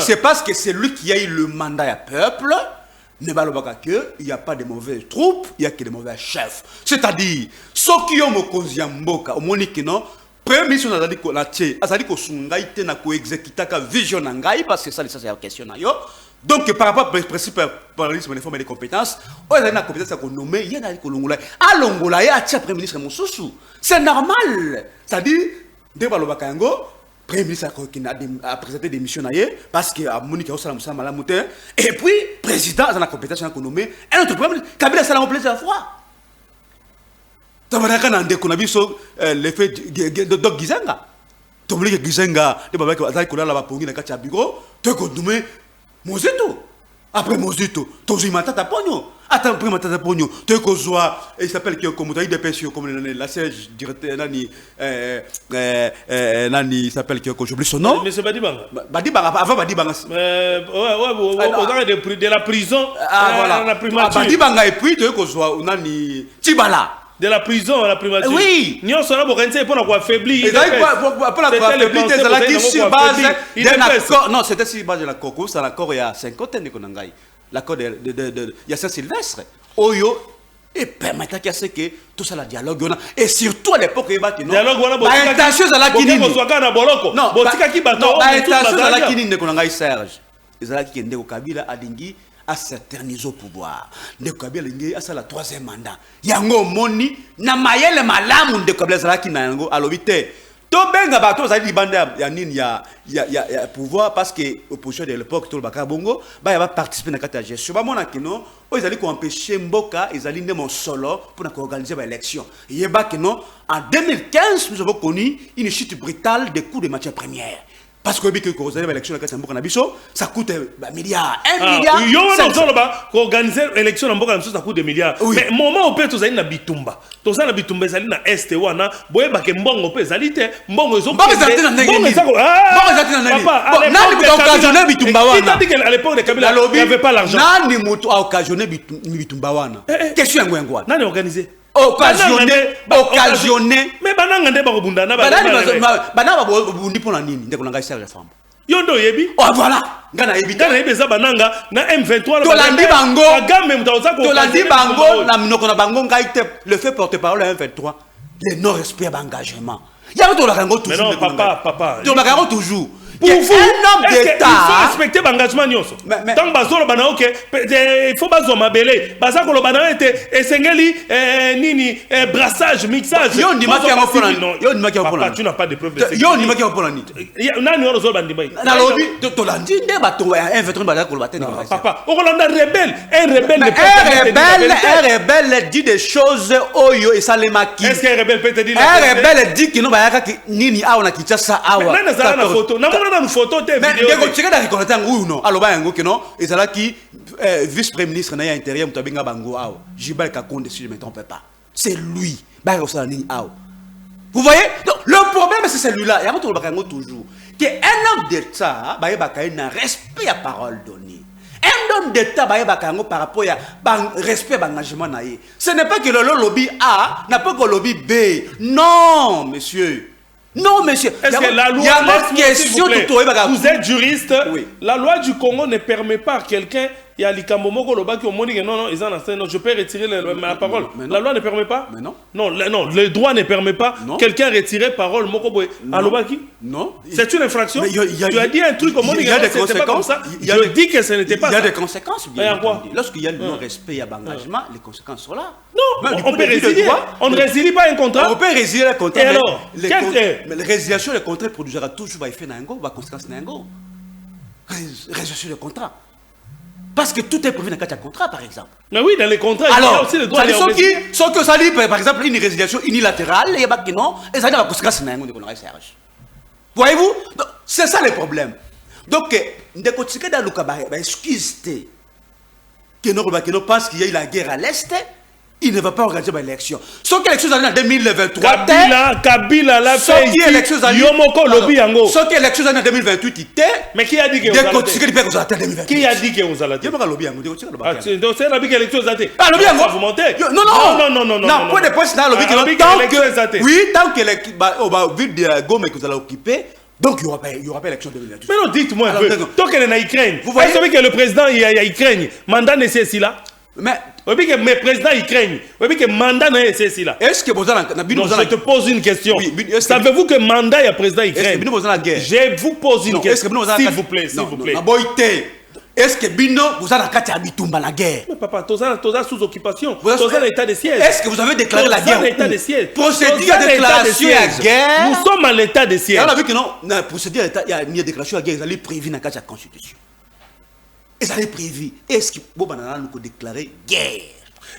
Speaker 2: c'est parce que c'est lui qui a eu le mandat du peuple. Il n'y a pas de mauvaises troupes, il n'y a que de mauvais chefs. C'est-à-dire, ceux qui ont mokonzi mboka, au monique non, Premier ministre n'a dit qu'on a tué, a dit qu'on sungaïté n'a qu'au exécuter qu'à vision n'angaï parce que ça c'est la question na yo. Donc par rapport au principe parallélisme des formes et des compétences, on a une compétence qu'on nomme, il y a un Longola. À Longola, il y a un Premier ministre Moussoussou. C'est normal. C'est-à-dire, dès que l'Obakango, Premier ministre a présenté des missions parce que Monique a aussi la et puis, président a la compétence qu'on nomme, et notre Premier ministre, Kabila Salam plaisir à fois. Tu as vu l'effet de Doc Gizanga. tomboliki gizenga de babaki azali kolala bapongi na kati ya bureau to kondume mozito après mozito tozi matata ponyo attends après matata ponyo to kozwa il s'appelle qui comme taille de pêche comme la siège directeur nani nani s'appelle qui j'oublie son nom
Speaker 1: monsieur Badibanga
Speaker 2: avant Badibanga
Speaker 1: de la prison
Speaker 2: voilà
Speaker 1: la primature
Speaker 2: Badibanga et puis to kozwa nani Tibala
Speaker 1: de la prison à la primature.
Speaker 2: Oui.
Speaker 1: Nous sommes pour nous affaiblir.
Speaker 2: Pour la affaiblir, sur base d'un accord. Non, c'était sur base de l'accord. C'est l'accord il y a 50 ans de l'accord de Yassin Sylvestre. Oyo et permettre qu'il y ait tout ça le dialogue et surtout à l'époque il y a
Speaker 1: dialogue
Speaker 2: intention à la kinini.
Speaker 1: Non,
Speaker 2: intention à la kinini de Konangai Serge. Ils allaient qui ndeko Kabila adingi à s'éterniser au pouvoir. Ndeko Kabila lingi à ça la troisième mandat. Yango moni na mayele malamu ndeko Kabila zalaki na yango alobite. To benga bato zali libanda ya nini ya pouvoir parce que opposition de l'époque tout le baka bongo ba ya participer na kata gestion. Ba mona kino o ezali ko empêcher mboka ezali ndemo solo pour organiser ba élection. Yeba kino en 2015 nous avons connu une chute brutale des coûts de matières premières. Parce que vous avez l'élection ça coûte milliard, 1 milliard.
Speaker 1: Il y a organiser l'élection ça coûte des milliards. Mais au moment où vous avez bitumba, tout ça na bitumba ezali na est wana, boye ba ke mbongo pe ezali te, mbongo ezo.
Speaker 2: Papa,
Speaker 1: à l'époque de Kabila, il n'y avait pas l'argent.
Speaker 2: Nani mutu a occasionné bitumba wana. Question ngwengwa.
Speaker 1: Nani organisé?
Speaker 2: Occasionné.
Speaker 1: Mais bananga nde ba kobunda na ba.
Speaker 2: Bananga ba bundi pona nini ndeko nanga Serge Fambo.
Speaker 1: Yondo yebi.
Speaker 2: Oh voilà. Ngana yebi.
Speaker 1: Ngana yebi za bananga na M23
Speaker 2: Tolandi bango.
Speaker 1: Kagame mutaoza ko.
Speaker 2: Tolandi bango na minoko na bango ngaite le fait porte-parole à M23. Le non respect d'engagement. Y'a to la kango toujours.
Speaker 1: Mais non papa.
Speaker 2: To la kango toujours.
Speaker 1: Pour vous,
Speaker 2: un homme d'État,
Speaker 1: il faut respecter l'engagement. Tant que Bazolo Bana, il faut Bazo Mabele. Bazako Bana était essengeli nini brassage, mixage.
Speaker 2: Yo ni maki en Polani. Yo ni maki en Polani.
Speaker 1: Tu n'as pas de preuve de ça.
Speaker 2: Yo ni maki en Polani.
Speaker 1: Nani on reçoit Bandimai.
Speaker 2: Na lobby to landi nde bato un veteran bala ko baté.
Speaker 1: Papa, on a rebelle, un
Speaker 2: rebelle dit des choses oyo et ça les maquille.
Speaker 1: Est-ce qu'un rebelle peut te dire
Speaker 2: un rebelle dit que no bayaka nini awa na Kinshasa awa.
Speaker 1: Nana za na photo. Une photo de vidéo.
Speaker 2: Mais tu regardes reconnaître ngou non. Aloba yango que non, et ça là qui vice-premier ministre na intérieur mutabenga bango awa. Jibal Kakonde si je me trompe pas. C'est lui. Ba ça nini awa. Vous voyez? Donc le problème c'est celui-là. Il y a tout le bakango toujours. Que un homme d'État ba yebaka na respect à parole donnée. Un homme d'État ba yebaka ngo par rapport à respect d'engagement na ye. Ce n'est pas que le lobby A n'a pas que le lobby B. Non, monsieur. Non, monsieur.
Speaker 1: Est-ce que la loi, vous êtes juriste, oui. La loi du Congo ne permet pas à quelqu'un, il y a l'Ikamomoko, le qui au monde, non, je peux retirer ma parole. La loi ne permet pas.
Speaker 2: Mais non.
Speaker 1: Non, le droit ne permet pas. Quelqu'un retirer parole, Mokoboé. Alobaki.
Speaker 2: Non.
Speaker 1: C'est une infraction. Tu as dit un truc au monde,
Speaker 2: il y a des conséquences.
Speaker 1: Je dis que ce n'était pas ça.
Speaker 2: Il y a des conséquences. Lorsqu'il y a le non-respect d'engagement, les conséquences sont là.
Speaker 1: Non, on peut résilier. On ne résilie pas un contrat.
Speaker 2: On peut résilier le contrat.
Speaker 1: Et alors,
Speaker 2: mais la résiliation des contrats produira toujours effet n'ango, va conséquence n'ango. Résiliation des contrats. Parce que tout est prévu dans le contrat, par exemple.
Speaker 1: Mais oui, dans les contrats,
Speaker 2: alors,
Speaker 1: il y a aussi le droit de
Speaker 2: sauf que ça dit, par exemple, une résiliation unilatérale, il y a pas que non, et ça dit la conséquence n'ango de Serge. Voyez-vous? C'est ça le problème. Donc, dès que tu es dans le cas, excuse-toi. Que nous pense qu'il y a eu la guerre à l'Est. Il ne va pas organiser l'élection. Sauf que l'élection en 2023.
Speaker 1: Kabila l'a fait.
Speaker 2: Yomoko lobby yango. Sauf que l'élection en 2028 il était.
Speaker 1: Mais qui a dit que
Speaker 2: vous allez 2028?
Speaker 1: Qui a dit que vous allez?
Speaker 2: Yomoko lobby yango.
Speaker 1: Donc c'est la big élection zaté.
Speaker 2: Ah lobby yango.
Speaker 1: Vous mentez?
Speaker 2: Non. Non, point de poste dans lobby que oui, tant que les ville de Goma que vous allez occuper. Donc il y aura pas élection 2028.
Speaker 1: Mais non, dites-moi un peu. Tant qu'elle est en Ukraine. Vous voyez que le président il y a Ukraine. Mandat n'est là. Mais le président Ukraine, que mandat n'est là.
Speaker 2: Est-ce que vous avez
Speaker 1: je te pose une question. Savez-vous que mandat est président Ukraine? Je vous pose une question. S'il vous plaît, s'il vous plaît.
Speaker 2: Est-ce que Bino vous avez la la guerre?
Speaker 1: Mais papa, tu as sous occupation. Tu as l'état de siège.
Speaker 2: Est-ce que vous avez déclaré la guerre?
Speaker 1: L'état de siège.
Speaker 2: Procédure de déclaration de guerre.
Speaker 1: Nous sommes à l'état de siège.
Speaker 2: On a vu que non, la procédure de déclaration de guerre, ils allaient prévu dans la Constitution. Ils allaient prévu. Est-ce que vous avez déclaré guerre?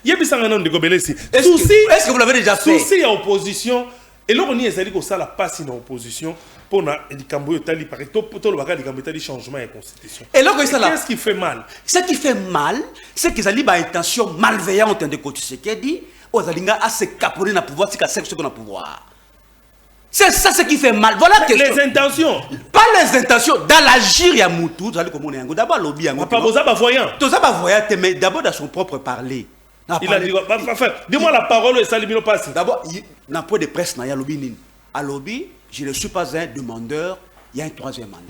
Speaker 2: Est-ce que vous l'avez déjà fait?
Speaker 1: Souci à opposition. Et là, on y est allé comme ça, la passe in opposition. pour likambo tali par exemple tout le bagage likambo tali changement de constitution.
Speaker 2: Et là
Speaker 1: qu'est-ce qui fait mal?
Speaker 2: Ce qui fait mal, c'est qu'ils ont une intention malveillante de côté ce qui dit aux alinga à se capoter dans le pouvoir, c'est qu'à ce qu'on a pouvoir. C'est ça ce qui fait mal. Voilà
Speaker 1: les intentions.
Speaker 2: Pas les intentions. Dans l'agir, il y a Moutou. D'abord, lobby.
Speaker 1: Pas voyant.
Speaker 2: Tout ça, voyant, mais d'abord dans son propre parler.
Speaker 1: Il a dit, dis-moi la parole et ça lui passe.
Speaker 2: D'abord, il n'a pas de presse, il y a lobby. À lobby, je ne suis pas un demandeur, il y a un troisième mandat.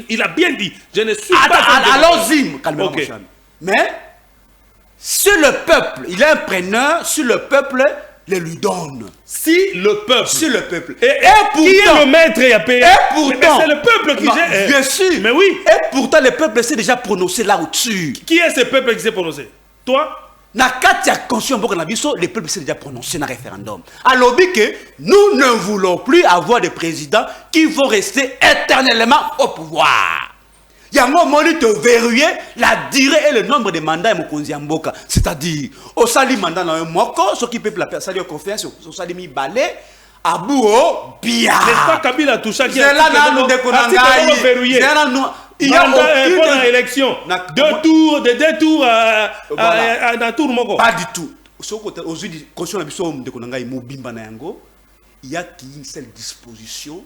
Speaker 1: Il a bien dit, je ne suis pas un
Speaker 2: demandeur. Allons-y, calmez-vous, mon cher. Mais, si le peuple, il est un preneur, si le peuple les lui donne.
Speaker 1: Si le peuple.
Speaker 2: Et
Speaker 1: pourtant, qui est le maître et a payé?
Speaker 2: Et pourtant,
Speaker 1: c'est le peuple qui gère.
Speaker 2: Bien sûr.
Speaker 1: Mais oui.
Speaker 2: Et pourtant, le peuple s'est déjà prononcé là au-dessus.
Speaker 1: Qui est ce peuple qui s'est prononcé? Toi?
Speaker 2: Na katia conscient le peuple s'est déjà prononcé dans le référendum. Alors que nous ne voulons plus avoir des présidents qui vont rester éternellement au pouvoir. Il y a un moment où te verrouiller la durée et le nombre de mandats et Mokonzi Mboka. C'est-à-dire, au sali mandat dans un moko, ce qui peut la personne de confiance, au sali mi balai, à bout, bien.
Speaker 1: N'est-ce pas Kabila Toucha qui
Speaker 2: a verrouillé?
Speaker 1: Il y a une élection. Deux tours dans tout le monde.
Speaker 2: Pas du tout. Il y a une seule disposition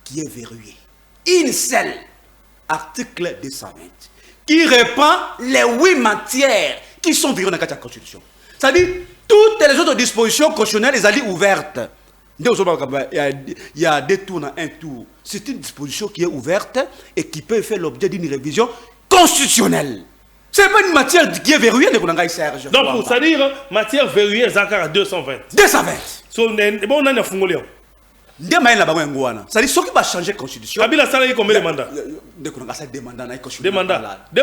Speaker 2: qui est verrouillée. Une seule. Article 220 qui reprend les 8 matières qui sont verrouillées dans la Constitution. C'est-à-dire, toutes les autres dispositions constitutionnelles, elles sont ouvertes. Il y a deux tours dans un tour. C'est une disposition qui est ouverte et qui peut faire l'objet d'une révision constitutionnelle. Ce n'est pas une matière qui est verrouillée, Serge.
Speaker 1: Donc, pour ça dire, matière verrouillée, c'est encore à 220.
Speaker 2: 220.
Speaker 1: Bon, on a un fongolio.
Speaker 2: C'est-à-dire, ce qui va changer la constitution.
Speaker 1: Kabila Sala, combien de mandats?
Speaker 2: Deux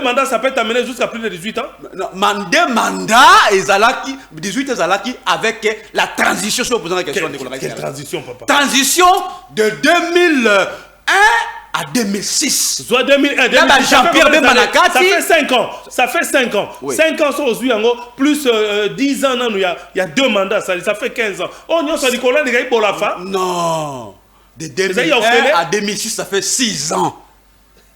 Speaker 1: mandats, ça peut t'amener jusqu'à plus de 18 ans?
Speaker 2: Non, deux mandats, 18 ans avec la transition sur la question.
Speaker 1: Quelle transition, papa?
Speaker 2: Transition de 2001 à 2006.
Speaker 1: Soit 2001,
Speaker 2: Jean-Pierre Bemanakati.
Speaker 1: Ça fait 5 ans. Ça fait 5 ans. Oui. 5 ans sont aujourd'hui, plus 10 ans, il y a 2 mandats, ça fait 15 ans. Oh, non, ça dit qu'on a des gars pour la fin.
Speaker 2: Non. De 2001 à 2006, ça fait 6 ans.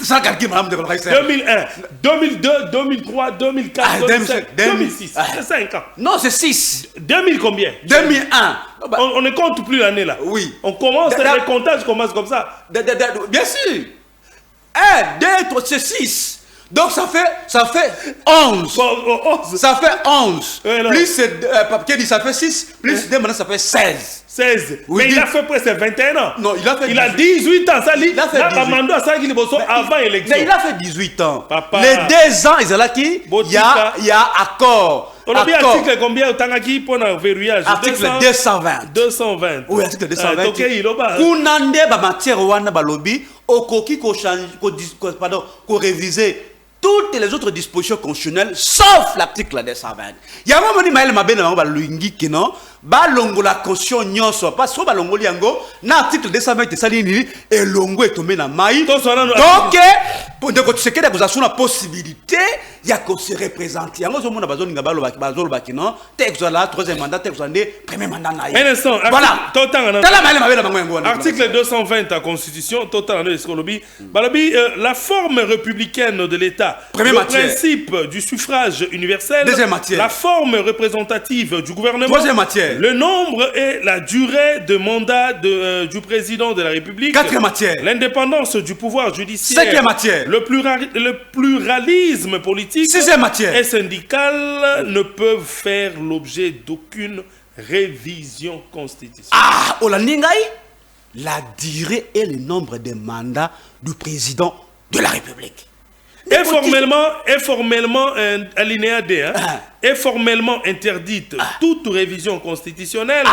Speaker 2: Ça calcule, madame de
Speaker 1: 2001, 2002, 2003, 2004, 2005, 2006. C'est 5 ans.
Speaker 2: Non, c'est 6.
Speaker 1: 2000 combien?
Speaker 2: 2001.
Speaker 1: On ne compte plus l'année là.
Speaker 2: Oui.
Speaker 1: On commence, le comptage commence comme ça.
Speaker 2: Bien sûr. 1, 2, 3, c'est 6. Donc ça fait 11. Ça fait 11. Plus papier dit ça fait 6. Plus 2 maintenant ça fait 16.
Speaker 1: 16. Oui, mais il a fait presque 21 ans.
Speaker 2: Non, il
Speaker 1: a 18 ans. Ça,
Speaker 2: il a fait 18
Speaker 1: ans. Avant l'élection.
Speaker 2: Mais il a fait 18 ans.
Speaker 1: Papa.
Speaker 2: Les 2 ans, il y a accord.
Speaker 1: On a bien article combien Tangaki pour un verrouillage?
Speaker 2: Article 220.
Speaker 1: 220.
Speaker 2: Oui, article 220.
Speaker 1: Ok, il a
Speaker 2: Kunande ba matière wana ba lobby okoki ko réviser toutes les autres dispositions constitutionnelles sauf l'article 220. Il y a un moment où Maël Mabena ba luingi kino ba longo la constitution nyonso parce que ba longo liango na article 220 sali ni et longo est tombé na mai. Donc pour de côté c'est que vous avez la possibilité il y a qu'on se représente. Il y a un moment où bazoni ngabalo ba kino texte la troisième mandat texte en premier mandat na.
Speaker 1: Voilà.
Speaker 2: Voilà.
Speaker 1: Article 220 de la Constitution total en escolobi. Balobi la forme républicaine de l'État. Le principe du suffrage universel.
Speaker 2: Deuxième matière.
Speaker 1: La forme représentative du gouvernement.
Speaker 2: Troisième matière.
Speaker 1: Le nombre et la durée de mandat du président de la République.
Speaker 2: Quatrième matière.
Speaker 1: L'indépendance du pouvoir judiciaire.
Speaker 2: Cinquième matière.
Speaker 1: Le pluralisme politique.
Speaker 2: Sixième matière.
Speaker 1: Et syndical ne peuvent faire l'objet d'aucune révision constitutionnelle.
Speaker 2: Ah, Olandingaï, la durée et le nombre de mandats du président de la République.
Speaker 1: Et formellement alinéa D, est formellement interdite toute révision constitutionnelle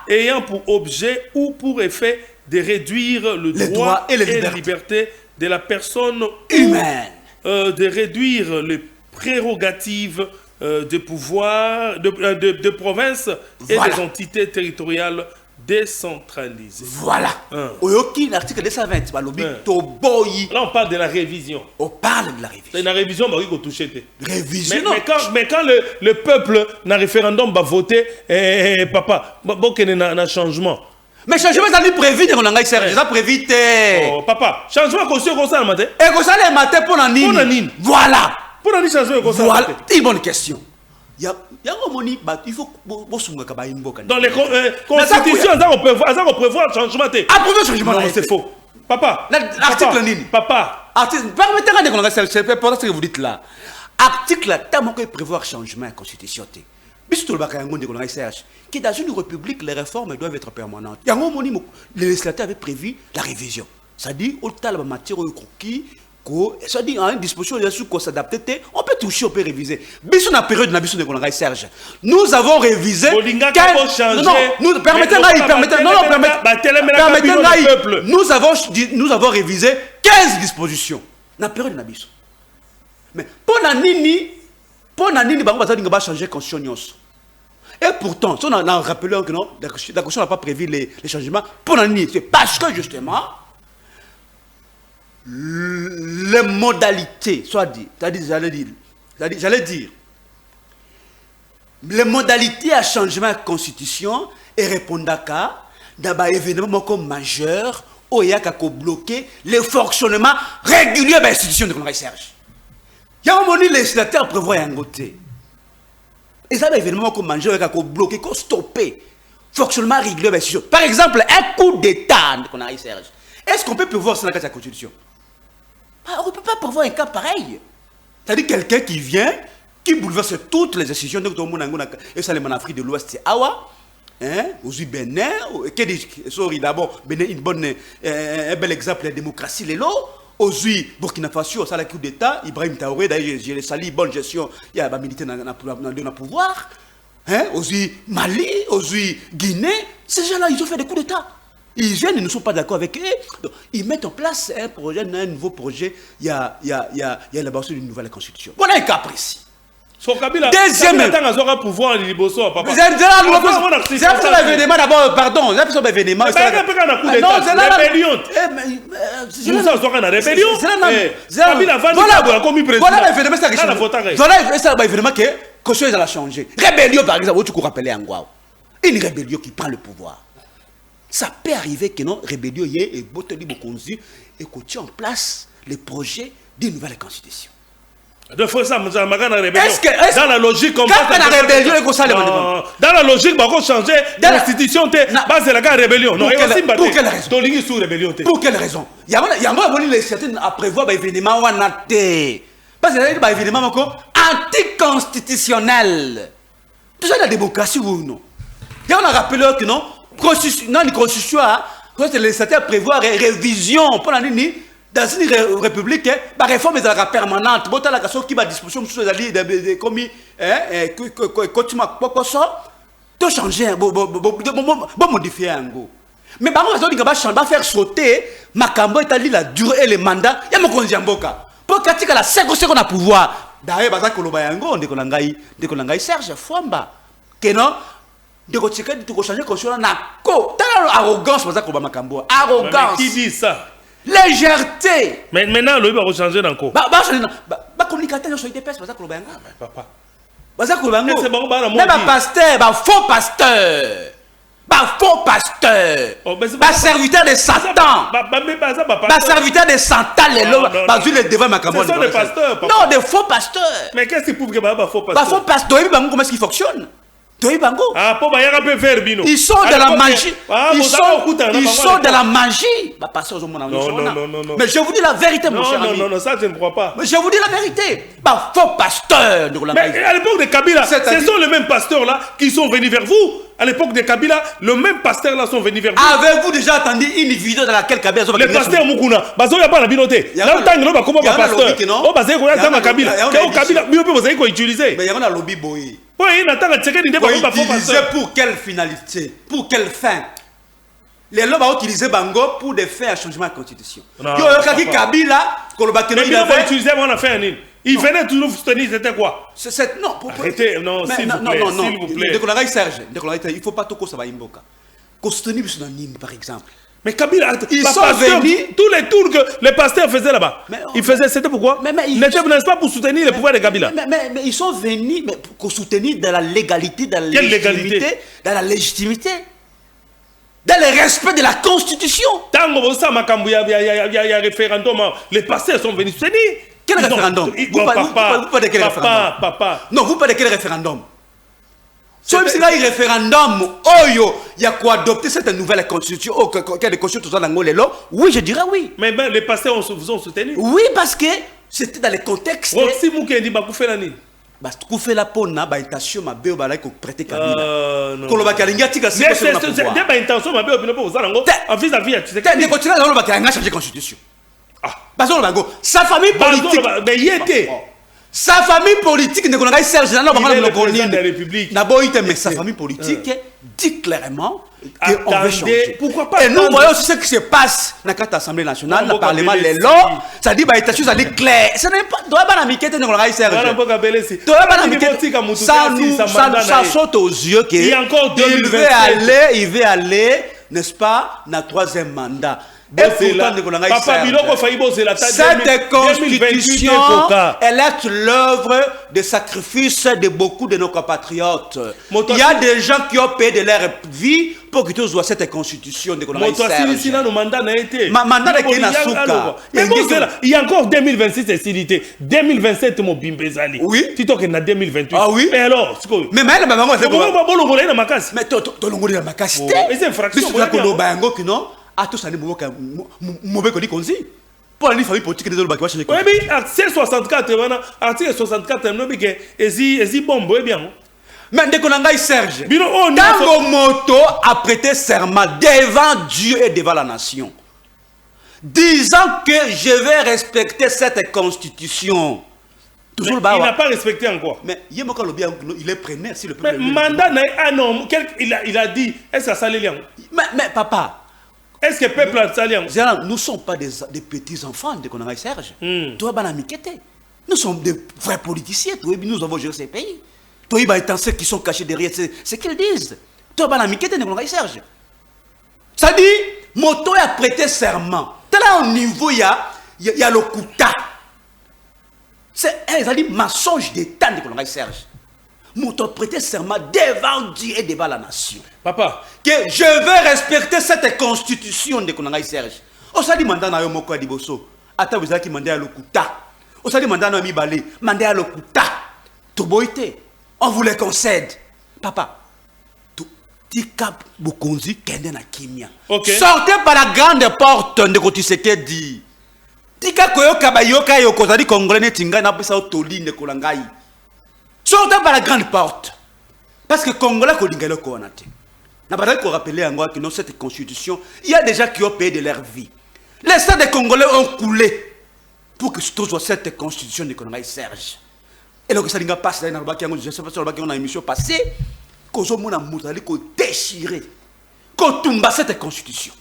Speaker 1: ayant pour objet ou pour effet de réduire le droit et les libertés de la personne
Speaker 2: humaine,
Speaker 1: de réduire les prérogatives de pouvoir de provinces et des entités territoriales décentralisées.
Speaker 2: Voilà. L'article 220,
Speaker 1: là on parle de la révision.
Speaker 2: On parle de la révision.
Speaker 1: C'est une révision qui va toucher.
Speaker 2: Révision.
Speaker 1: Mais quand le peuple, dans le référendum, va voter, papa, il y a un changement.
Speaker 2: Mais changement, ça lui prévu, on a Serge. Ça prévu.
Speaker 1: Oh, papa, changement conscient comme ça le matin.
Speaker 2: Et comme ça, le matin, pour la nini. Voilà.
Speaker 1: Pour la changement comme ça.
Speaker 2: Voilà. Une bonne question. Il y a un moment, il faut que
Speaker 1: dans les constitutions, ça prévoit changement.
Speaker 2: Approuver changement.
Speaker 1: Non, c'est faux. Papa.
Speaker 2: L'article nini.
Speaker 1: Papa.
Speaker 2: Permettez-moi de dire, c'est important ce que vous dites là. Article, tant que prévoir changement à la constitution. Que dans une république, les réformes doivent être permanentes. Il y a un moment, le législateur avait prévu la révision. C'est-à-dire, au-delà de la matière croquis, c'est-à-dire, en une disposition, il s'adapter, on peut toucher, on peut réviser. Bisous la période de la mission de Serge. Nous avons révisé. Nous avons révisé 15 dispositions. La période de la mission. Mais pour la nini, on va changer la constitution. Et pourtant, si on a rappelé que non, la constitution n'a pas prévu les changements, pour la nini, c'est parce que justement, les modalités, j'allais dire, les modalités à changement de constitution et répondre à dans un événement comme majeur, où il y a qu'à bloquer le fonctionnement régulier de l'institution de Congrès Serge. Il y a un moment où les législateurs prévoient un côté. Et ça, l'événement comme majeur, il y a qu'à bloquer, qu'à stopper le fonctionnement régulier de l'institution. Par exemple, un coup d'État de Congrès Serge. Est-ce qu'on peut prévoir ça dans la Constitution? On ne peut pas prévoir un cas pareil. C'est-à-dire quelqu'un qui vient, qui bouleverse toutes les décisions de tout le monde et ça, en Afrique de l'Ouest, c'est Awa, aux Bénin, d'abord, Bénin, un bel exemple de la démocratie, les lots, aux Burkina Faso, ça, la coup d'État, Ibrahim Traoré, d'ailleurs, j'ai sali, bonne gestion, il y a un militaire dans le pouvoir, aux Mali, aux Guinée, ces gens-là, ils ont fait des coups d'État. Ils viennent, ils ne sont pas d'accord avec eux. Donc, ils mettent en place un projet, un nouveau projet. Il y a l'élaboration d'une nouvelle constitution. Voilà un cas précis.
Speaker 4: Deuxième pouvoir, papa.
Speaker 2: C'est un événement d'abord, pardon. C'est un événement.
Speaker 1: C'est un rébellion.
Speaker 2: C'est un événement que quelque chose a changé. Rébellion, par exemple, tu peux rappeler en Guao. Une rébellion qui prend le pouvoir. Ça peut arriver que non, rébellion y ait et Botoli Bokonzi et qu'on tient en place les projets d'une nouvelle constitution.
Speaker 1: Est-ce que dans la logique,
Speaker 2: dans
Speaker 1: la logique, on va changer la constitution, c'est la rébellion. Pour
Speaker 2: quelle raison? Pour quelle raison? Il y a à prévoir des événements parce que c'est un événement anticonstitutionnel. Tout ça, la démocratie ou non? Et on a rappelé que non. Dans la constitution, le législateur prévoit révision pour la nuit dans une république, la réforme est permanente. Bon, la question qui va disposition sur les alliés de commis, tout changer, modifier un go. Mais par contre, on va faire sauter Makambo et la durée et le mandat. Il y a mon conseiller Mboka. Pour que la seconde a pouvoir. D'ailleurs, parce que le Bango, Serge Fouamba, que non. De changer constitution na ko arrogance pour ça qu'on va makambo arrogance
Speaker 1: qui dit ça
Speaker 2: légèreté
Speaker 1: mais maintenant le va changer dans quoi
Speaker 2: ba communicateur sur IDPS pour ça qu'on va
Speaker 1: papa
Speaker 2: ça qu'on va
Speaker 1: c'est bon ba
Speaker 2: mais ba pasteur ba faux pasteur ba serviteur de Satan ba serviteur de Satan les lots ba les devant makambo
Speaker 1: ce sont des pasteurs papa
Speaker 2: non des faux pasteurs
Speaker 1: mais qu'est-ce qui prouve que ba faux pasteur
Speaker 2: ba faux pasteur comment est-ce qu'il fonctionne?
Speaker 1: Ils
Speaker 2: sont de la magie. Ils sont de la magie. Non. Mais je vous dis la vérité, mon cher ami.
Speaker 1: Non, ça je ne crois pas.
Speaker 2: Mais je vous dis la vérité. Faux pasteur.
Speaker 1: Mais à l'époque de Kabila, ce sont les mêmes pasteurs là qui sont venus vers vous. À l'époque de Kabila, le même pasteur là sont venus vers vous.
Speaker 2: Avez-vous déjà entendu une vidéo dans laquelle Kabila sont
Speaker 1: venus? Les pasteurs Mukuna, il n'y a pas la binoté. Là, il y a comment pasteur. Oh, parce qu'il y a Kabila. Kabila, mieux peut vous utiliser.
Speaker 2: Mais il y a un lobby boy.
Speaker 1: Oui, il attend que
Speaker 2: utiliser pour quelle finalité? Pour quelle fin? Les lobes ont utilisé Bango pour des fins à changement de constitution. Kabila,
Speaker 1: il venait toujours soutenir, c'était quoi?
Speaker 2: Non,
Speaker 1: arrêtez, non, s'il vous plaît.
Speaker 2: Il ne faut pas tout ça va imboka. Soutenir par exemple.
Speaker 1: Mais Kabila,
Speaker 2: ils sont venus.
Speaker 1: Tous les tours que les pasteurs faisaient là-bas. Ils faisaient, c'était pourquoi? N'était pas pour soutenir le pouvoir de Kabila.
Speaker 2: Mais ils sont venus pour soutenir dans la légalité, dans la légitimité. Dans la légitimité. dans le respect de la Constitution.
Speaker 1: Tango bosa makambu ya référendum, les pasteurs sont venus soutenir.
Speaker 2: Quel référendum? Vous parlez de quel référendum?
Speaker 1: Papa.
Speaker 2: Non, vous parlez de quel référendum? Si il y a un référendum, il y a quoi adopter cette nouvelle constitution, quelle constitution dans le oui, je dirais oui.
Speaker 1: Mais les pasteurs vous ont soutenu.
Speaker 2: Oui, parce que c'était dans le contexte.
Speaker 1: Si vous avez dit que vous faites la nuit.
Speaker 2: Parce que vous faites la peau, na ba intention ma béo ba la ko prêter Kabila.
Speaker 1: Non.
Speaker 2: Koloba kalinga tika si
Speaker 1: c'est ba intention ma béo bino po za ngo en vis-à-vis tu sais.
Speaker 2: T'as des continuer dans le ba kalinga changer constitution. Ah, parce que bango sa famille politique.
Speaker 1: Mais y était.
Speaker 2: Sa famille politique ne connaît Serge Nana ba
Speaker 1: le président de la République.
Speaker 2: Na boite mais sa famille politique dit clairement qu'on veut changer.
Speaker 1: Pourquoi pas?
Speaker 2: Et nous voyons ce qui se passe dans l'Assemblée nationale, dans le Parlement, les lois, ça dit bah état ça dit clair. Ce n'est pas doit pas la miquette ne connaît Serge. Ça saute aux yeux que il veut aller, n'est-ce pas, dans troisième mandat. Cette constitution, elle est l'œuvre de sacrifice de beaucoup de nos compatriotes. Il y a des gens qui ont payé de leur vie pour que tous voient cette constitution de
Speaker 1: il y a encore 2026 c'est silité. 2027 mon bimbezali.
Speaker 2: Oui.
Speaker 1: Tito que na 2028.
Speaker 2: Ah oui.
Speaker 1: Mais alors,
Speaker 2: mais maman c'est
Speaker 1: quoi?
Speaker 2: Mais to longoli na makasi.
Speaker 1: C'est infraction.
Speaker 2: Ah, tout ça, mauvais qu'on dit qu'on dit. Pour la famille politique, les autres,
Speaker 1: oui, mais article 64, article 64, est bon, bien.
Speaker 2: Mais dès qu'on a Serge, Tango Moto a prêté serment devant Dieu et devant la nation, disant que je vais respecter cette constitution.
Speaker 1: Toujours il n'a pas respecté encore.
Speaker 2: Mais il est preneur si le
Speaker 1: peuple. Mais mandat, ah non, il a dit, est-ce que ça l'est?
Speaker 2: Mais papa.
Speaker 1: Est-ce que le peuple a salé?
Speaker 2: Nous ne sommes pas des petits enfants de qu'on a Serge. Toi, nous sommes des vrais politiciens. Nous avons géré ces pays. Toi, il y a ceux qui sont cachés derrière ce qu'ils disent. Toi, Serge. Ça dit, Moto a prêté serment. Là, au niveau, il y a le Kouta. C'est un mensonge d'État de qu'on a Serge. Moto prêté serment devant Dieu et devant la nation.
Speaker 1: Papa,
Speaker 2: que je veux respecter cette constitution de Konanga Serge. On s'est dit mandat na yo moko adiboso. Ata vous qui mandé à l'okuta. On s'est dit mandat na mi balé, mandé à l'okuta. Toboité. On vous les concède. Papa. Tika Bukonzi kende na kimia. Sortez par la grande porte de Kotiseke dit. Tika koyo kabayoka yo kozali congolais netinga na pesa otoli ne kolangai. Sortez par la grande porte. Parce que Congolais kolinga le konate. N'a pas qu'on rappeler à moi que dans cette constitution, il y a des gens qui ont payé de leur vie. Les États des Congolais ont coulé pour que soit cette constitution de Konanga Serge. Et donc ça n'a pas passé dans le bac, je sais pas si on a une émission passée, qu'on a déchiré, qu'on tombe cette constitution.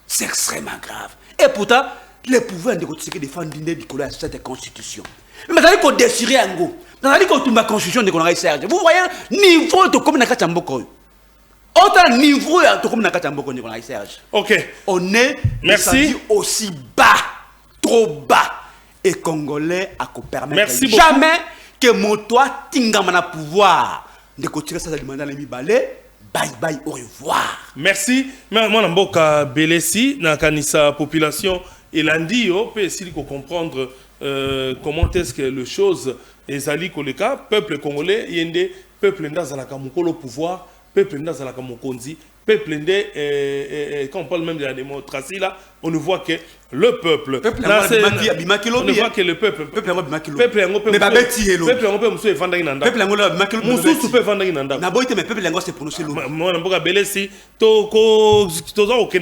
Speaker 2: C'est extrêmement grave. Et pourtant, les pouvoirs de défendre cette constitution. Mais ça dit qu'on déchiré un go. Ça dit qu'on tombe la constitution de Konanga Serge. Vous voyez, niveau de communication Chamboko. Autant niveau de Serge.
Speaker 1: Ok.
Speaker 2: On est aussi bas, trop bas. Et Congolais à permettre jamais que mon toit tingamana pouvoir de continuer ça demander les balais. Bye bye, au revoir.
Speaker 1: Merci. Mais moi Namboka Belesi na kanisa population et lundi on peut essayer de comprendre comment est-ce que les choses ezali koleka peuple congolais yende peuple ndazalaka mukolo pouvoir. Peuple ndazalaka mokonzi, peuple quand on parle même de la démocratie là, on ne voit que le peuple. On ne voit que le peuple. Peuple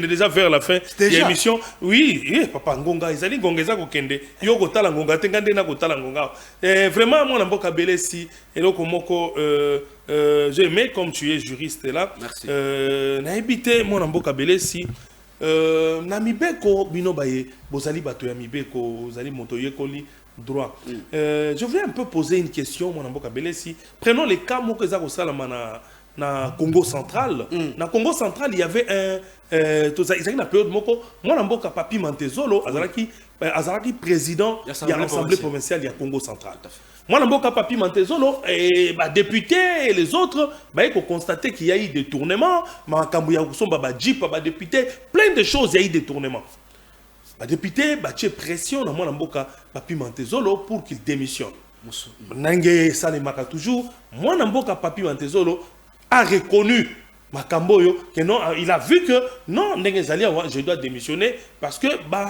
Speaker 1: déjà vers la fin de l'émission. Oui, papa Ngonga, ils allaient Ngonga kokende. Yoko tala Ngonga, tengande na kotala Ngonga. Vraiment moi namboka belesi et donc moko j'ai aimé comme tu es juriste là.
Speaker 2: Merci.
Speaker 1: Na habité moi namboka belesi na mibeko bino baye bozali bato ya mibeko bozali moto yekoli droit. Je voulais un peu poser une question mon namboka belesi. Prenons les cas moko za ko salama na Congo central. Na Congo central il y avait un ils na période moko moi namboka papi Mantezolo azalaki azalaki président
Speaker 2: Ya
Speaker 1: ya l'Assemblée provinciale ya Congo central. Moi, Namboka Papi Mantezolo, et députés et les autres, il faut constater qu'il y a eu des détournements. Makambu ya Kusomba, Jeep, député, plein de choses, il y a eu des détournements. Député, il y a pression dans Namboka Papi Mantezolo pour qu'il démissionne. Nange Salemaka toujours, moi Namboka Papi Mantezolo a reconnu Makamboyo que non, il a vu que non, je dois démissionner parce que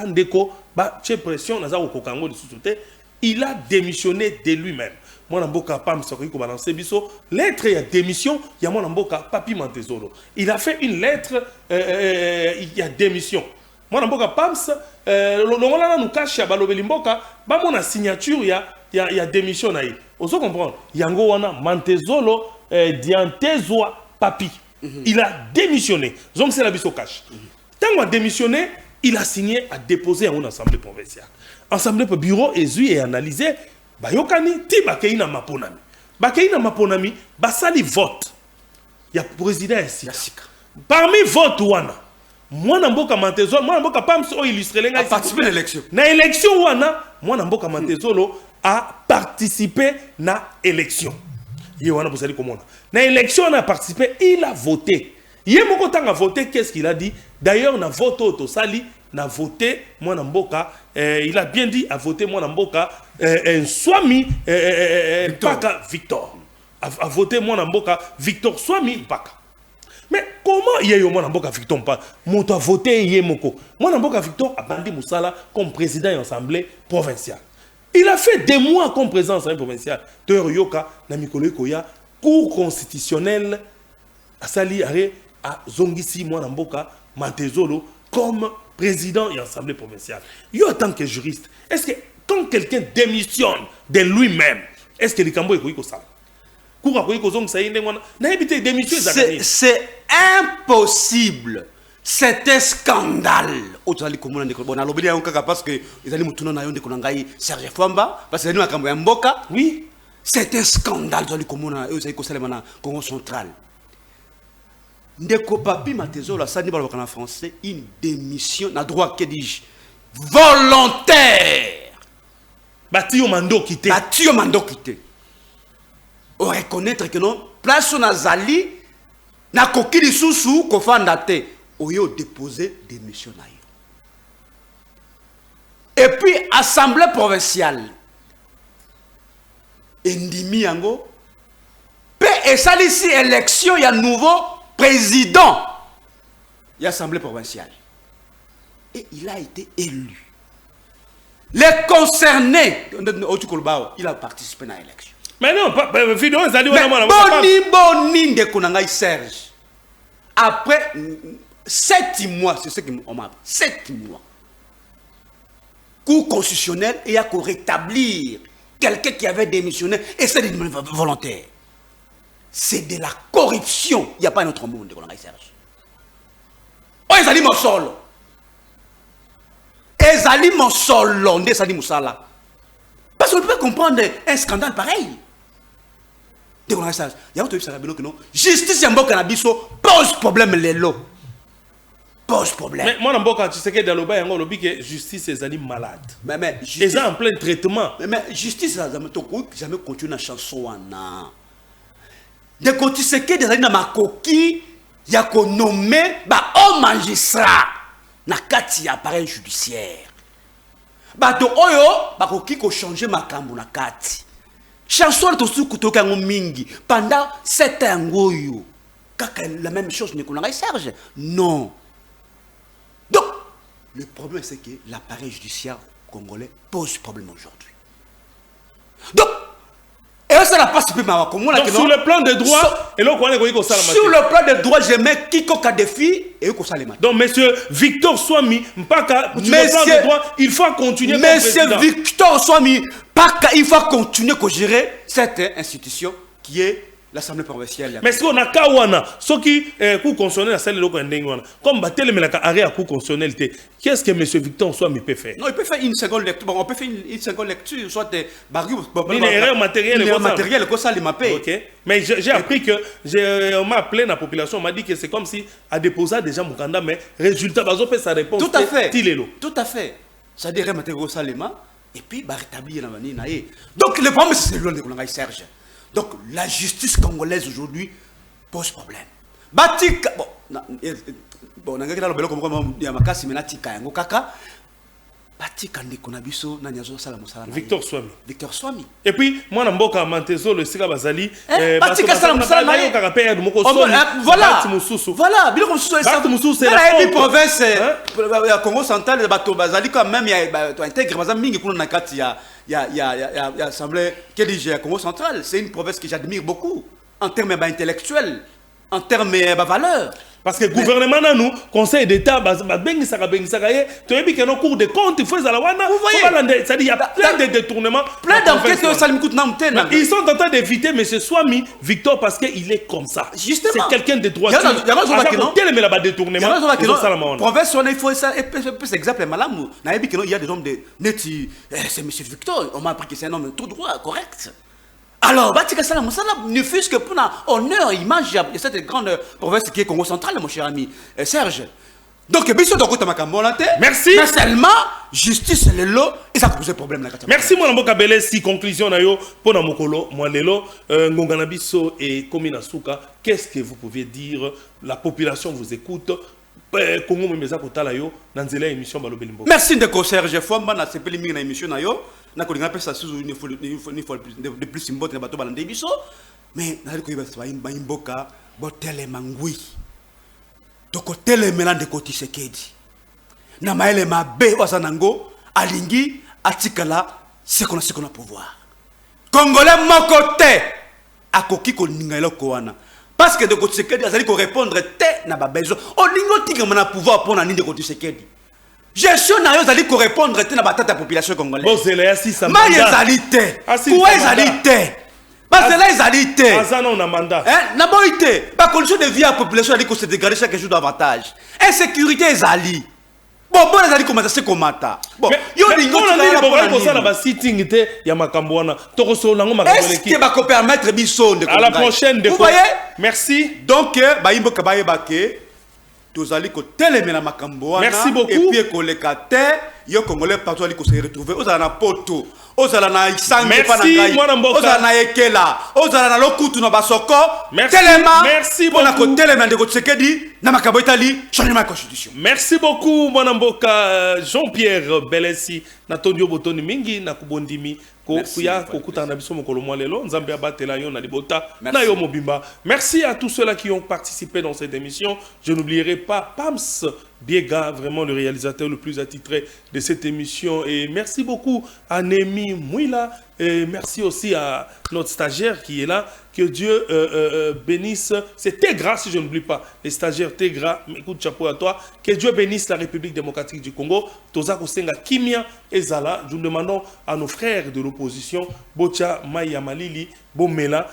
Speaker 1: Ndeko, il y a pression dans Kokango de société. Il a démissionné de lui-même. Moi, Namboka Pam Soriko balancer biso. Lettre et démission, il y a mon Namboka Papi Mantezolo. Il a fait une lettre, il y a démission. Moi, Namboka Pams, l'on nous cache à Balobelimboka, mon signature, il y a démission. Vous comprenez? Yango wana Mantezolo, Diantezoa Papi. Il a démissionné. Donc, c'est la biso cache. Tant qu'il a démissionné, il a signé à déposer en une assemblée provinciale. Assemblée pour bureau et analysé, bayokani ti bakeina maponami. Bakeina maponami, basali vote. Il y a président ici. Parmi vote wana, moi Namboka Mantezolo, moi Namboka Pams o illustré lenga
Speaker 2: participer à l'élection.
Speaker 1: Na élection wana, moi Namboka Mantezolo a participé na élection. Yo wana bosali komona. Na élection on a participé, il a voté. Yemoko tanga voté, qu'est-ce qu'il a dit? D'ailleurs, na vote auto sali n'a voté moi Namboka, il a bien dit à voter moi Namboka Swami Mpaka Victor a voté moi Namboka Victor Swami Mpaka. Mais comment il y a eu moi Namboka Victor Mpaka Moto a voté Yemoko moi Namboka Victor a bandi Moussala comme président de l'Assemblée provinciale. Il a fait des mois comme président de l'Assemblée provinciale. D'ailleurs Yoka na Mikolo Koya cour constitutionnelle a sali à Zongisi moi Namboka Mantezolo comme président et assemblée provinciale. Yo, en tant que juriste, est-ce que quand quelqu'un démissionne de lui-même, est-ce que les Cambo est ça?
Speaker 2: C'est impossible. C'est un scandale. Parce que
Speaker 1: oui,
Speaker 2: c'est un scandale dans le Congo central. Ndeko Papi Mantezolo, ça dit en français, une démission, na droit, que dis-je, volontaire.
Speaker 1: Bati au mando quitté.
Speaker 2: Bati au mando quitté. On reconnaître que non, place on a zali, na kokili sousou, kofandate, oyo déposer démission na yo. Et puis, assemblée provinciale, Ndimi yango, et ça ici, élection, il y a nouveau président de l'Assemblée provinciale. Et il a été élu. Les concernés, il a participé à l'élection.
Speaker 1: Mais non,
Speaker 2: Boni de Konangai Serge. Après 7 mois, c'est ce qu'on m'a appris. 7 mois. Cour constitutionnelle et à rétablir quelqu'un qui avait démissionné et c'est une volontaire. C'est de la corruption. Il n'y a pas un autre monde de Konangai Serge. Oh, ils allaient mon solo. Ils allaient mon solo. Ils allaient mon sala. Parce qu'on ne peut pas comprendre un scandale pareil. De Konangai Serge. Il y a un truc que non. Justice Yambo Canabiso pose problème les lots. Pose problème.
Speaker 1: Mais moi, Namboka, tu sais que dans le bas, il y a que justice est malade.
Speaker 2: Mais justice.
Speaker 1: Ils sont en plein traitement.
Speaker 2: Mais justice, jamais continué la chanson. De quand tu sais que des années dans ma coquille, il y a qu'on nommé un magistrat na kati appareil judiciaire. To oyo ba koki ko changer makambo na kati. Chanson to su kutoka mingi pendant 7 ans ngoyo. Kaka la même chose ne Konangai Serge. Non. Donc le problème c'est que l'appareil judiciaire congolais pose problème aujourd'hui. Donc et ça n'a pas supprimé ma comme
Speaker 1: donc sur le plan des droits et là on est
Speaker 2: sur le plan des droits je mets quiconque a défi et ko salema.
Speaker 1: Donc monsieur Victor Swami Mpaka sur le plan des droits il faut continuer
Speaker 2: monsieur Victor Swami Mpaka il faut continuer à gérer cette institution qui est l'Assemblée provinciale.
Speaker 1: Mais ce qu'on a kawana ce qui coup constitutionnel la salle loko ndengwana comme batele melaka arrêt à coup constitutionnel qu'est-ce que monsieur Victor Swami peut faire?
Speaker 2: Non, il peut faire une seconde lecture. Bon, on peut faire une seconde lecture soit des barrières
Speaker 1: matériel
Speaker 2: comme ça les mapper.
Speaker 1: OK. Mais j'ai appris que on m'a appelé la population, on m'a dit que c'est comme si a déposé déjà Mukanda mais résultat bazo fait sa réponse.
Speaker 2: Tout à fait. Tout à fait. c'est-à-dire remettre au Salema et puis bah rétablir la manière. Donc le problème c'est le de Serge. Donc la justice congolaise aujourd'hui pose problème. Batik bon on a regardé le belo comme il y a makasi menatika yango kaka. Batika ndeko na biso na nyazo sala mosala.
Speaker 1: Victor Swami.
Speaker 2: Victor Swami.
Speaker 1: Et puis moi na mboka Mantezo le sika bazali
Speaker 2: batika sala mosala na yo
Speaker 1: kaka pe moko Swami.
Speaker 2: Voilà. Voilà, bilo comme ça
Speaker 1: ça mususu c'est
Speaker 2: la province ya Congo central bato bazali quand même ya to intègre bazam mingi kuna na kati ya assemblée que dit ya Congo central, c'est une province que j'admire beaucoup en termes intellectuels, en termes valeurs.
Speaker 1: Parce que le gouvernement, nous, conseil d'État, tu as vu que nos cours de compte, il faut la wana. C'est-à-dire il y a plein de détournements.
Speaker 2: Plein d'enquêtes que ça me coûte
Speaker 1: ils sont en train d'éviter M. Swami, Victor, parce qu'il est comme ça.
Speaker 2: Justement.
Speaker 1: C'est quelqu'un de droit.
Speaker 2: Il y a
Speaker 1: un détournement.
Speaker 2: Province, il faut ça. C'est exemple, madame, il y a des hommes de Neti. C'est M. Victor. On m'a appris que c'est un homme tout droit, correct. Alors, Batika Salam, ne fût-ce que pour l'honneur, image de cette grande province qui est Congo central, mon cher ami Serge. Donc, bien sûr,
Speaker 1: merci.
Speaker 2: Mais seulement, justice, c'est le lot, et ça pose problème.
Speaker 1: Merci, mon ambo Kabele. Si conclusion, pour Namokolo, moi, Lelo, Ngonganabiso et Komina Souka, qu'est-ce que vous pouvez dire? La population vous écoute.
Speaker 2: Merci de Serge Fomba, na sepeli mingi na émission na yo. Na ko linga pesa suzu une fois de plus imbote na bato balande biso. Mais na ko yeba ba imboka botele mangui. Toko tele melande ko Tshisekedi. Na maele mabe wasanango alingi atikala sekona pouvoir. Congolais mokote akoki ko ninga eloko wana. Parce que de côté Tshisekedi, il faut répondre te na ba besoin. On lingo tika mana pouvoir pour na ni de côté Tshisekedi. Gestion na yo zali ko répondre te na ba tata population congolaise.
Speaker 1: Bozela ya sisa
Speaker 2: mandat. Ma yezalité. Pour yezalité. Bazela yezalité.
Speaker 1: Azana on a mandat.
Speaker 2: Na boité. Ba condition de vie à population ali ko se dégrader chaque jour davantage. Insécurité ezali. Bon, les alliés commencent à commander. Bon, yo lingo
Speaker 1: na ba sitting te ya makambo wana. Tokosolo nango makambo leki.
Speaker 2: Est-ce que ba ko permettre biso de
Speaker 1: à la prochaine de.
Speaker 2: Vous voyez?
Speaker 1: Merci.
Speaker 2: Donc ba imbo kabaye bake tozali ko telemela makambo wana.
Speaker 1: Merci beaucoup.
Speaker 2: Et puis ko le kate yo congolais partout ali ko se retrouver ozala na poto. Ozala na isange pa na ngai. Ozala na ekela. Ozala na lokutu na basoko. Telema.
Speaker 1: Merci beaucoup.
Speaker 2: Pona ko telema de ko Tshisekedi na makambo etali changement de constitution.
Speaker 1: Merci beaucoup mwana mboka Jean-Pierre Belesi na tondio botoni mingi na kubondimi ko kuya kokuta na biso mokolo mwa lelo nzambe abatela yo na libota na yo mobimba. Merci à tous ceux-là qui ont participé dans cette émission. Je n'oublierai pas Pams Biega, vraiment le réalisateur le plus attitré de cette émission. Et merci beaucoup à Némi Mouila. Et merci aussi à notre stagiaire qui est là. Que Dieu bénisse. C'est Tegra, si je n'oublie pas. Les stagiaires Tegra, écoute, chapeau à toi. Que Dieu bénisse la République démocratique du Congo. Toza Kosenga Kimia et Zala. Nous demandons à nos frères de l'opposition, Bocha Maya Malili, Bomela,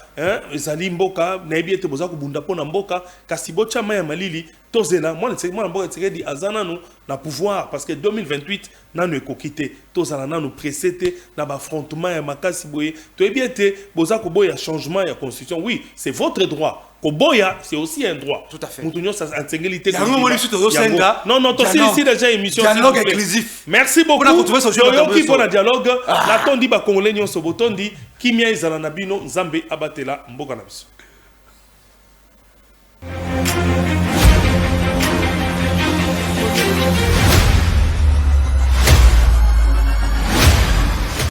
Speaker 1: Zali Mboka, Naibiete Bozako Bundapona Mboka, Kasi Bocha Maya Malili, Tozela, moi, je dit Azana nous, na pouvoir, parce que 2028, nous avons quitté. Tozala nous précédé, dans l'affrontement, et Makasi Boye. Toebiete, Bozako Boya, changement, et constitution. Oui, c'est votre droit. Koboya, c'est aussi un droit.
Speaker 2: Tout à fait.
Speaker 1: Non, non,
Speaker 2: c'est
Speaker 1: ici déjà émission.
Speaker 2: Dialogue inclusif.
Speaker 1: Merci beaucoup. Yoyoki pour le dialogue. La tondi ba congolais nyon so botondi. Kimia izala na bino Nzambe abatela mboka na biso.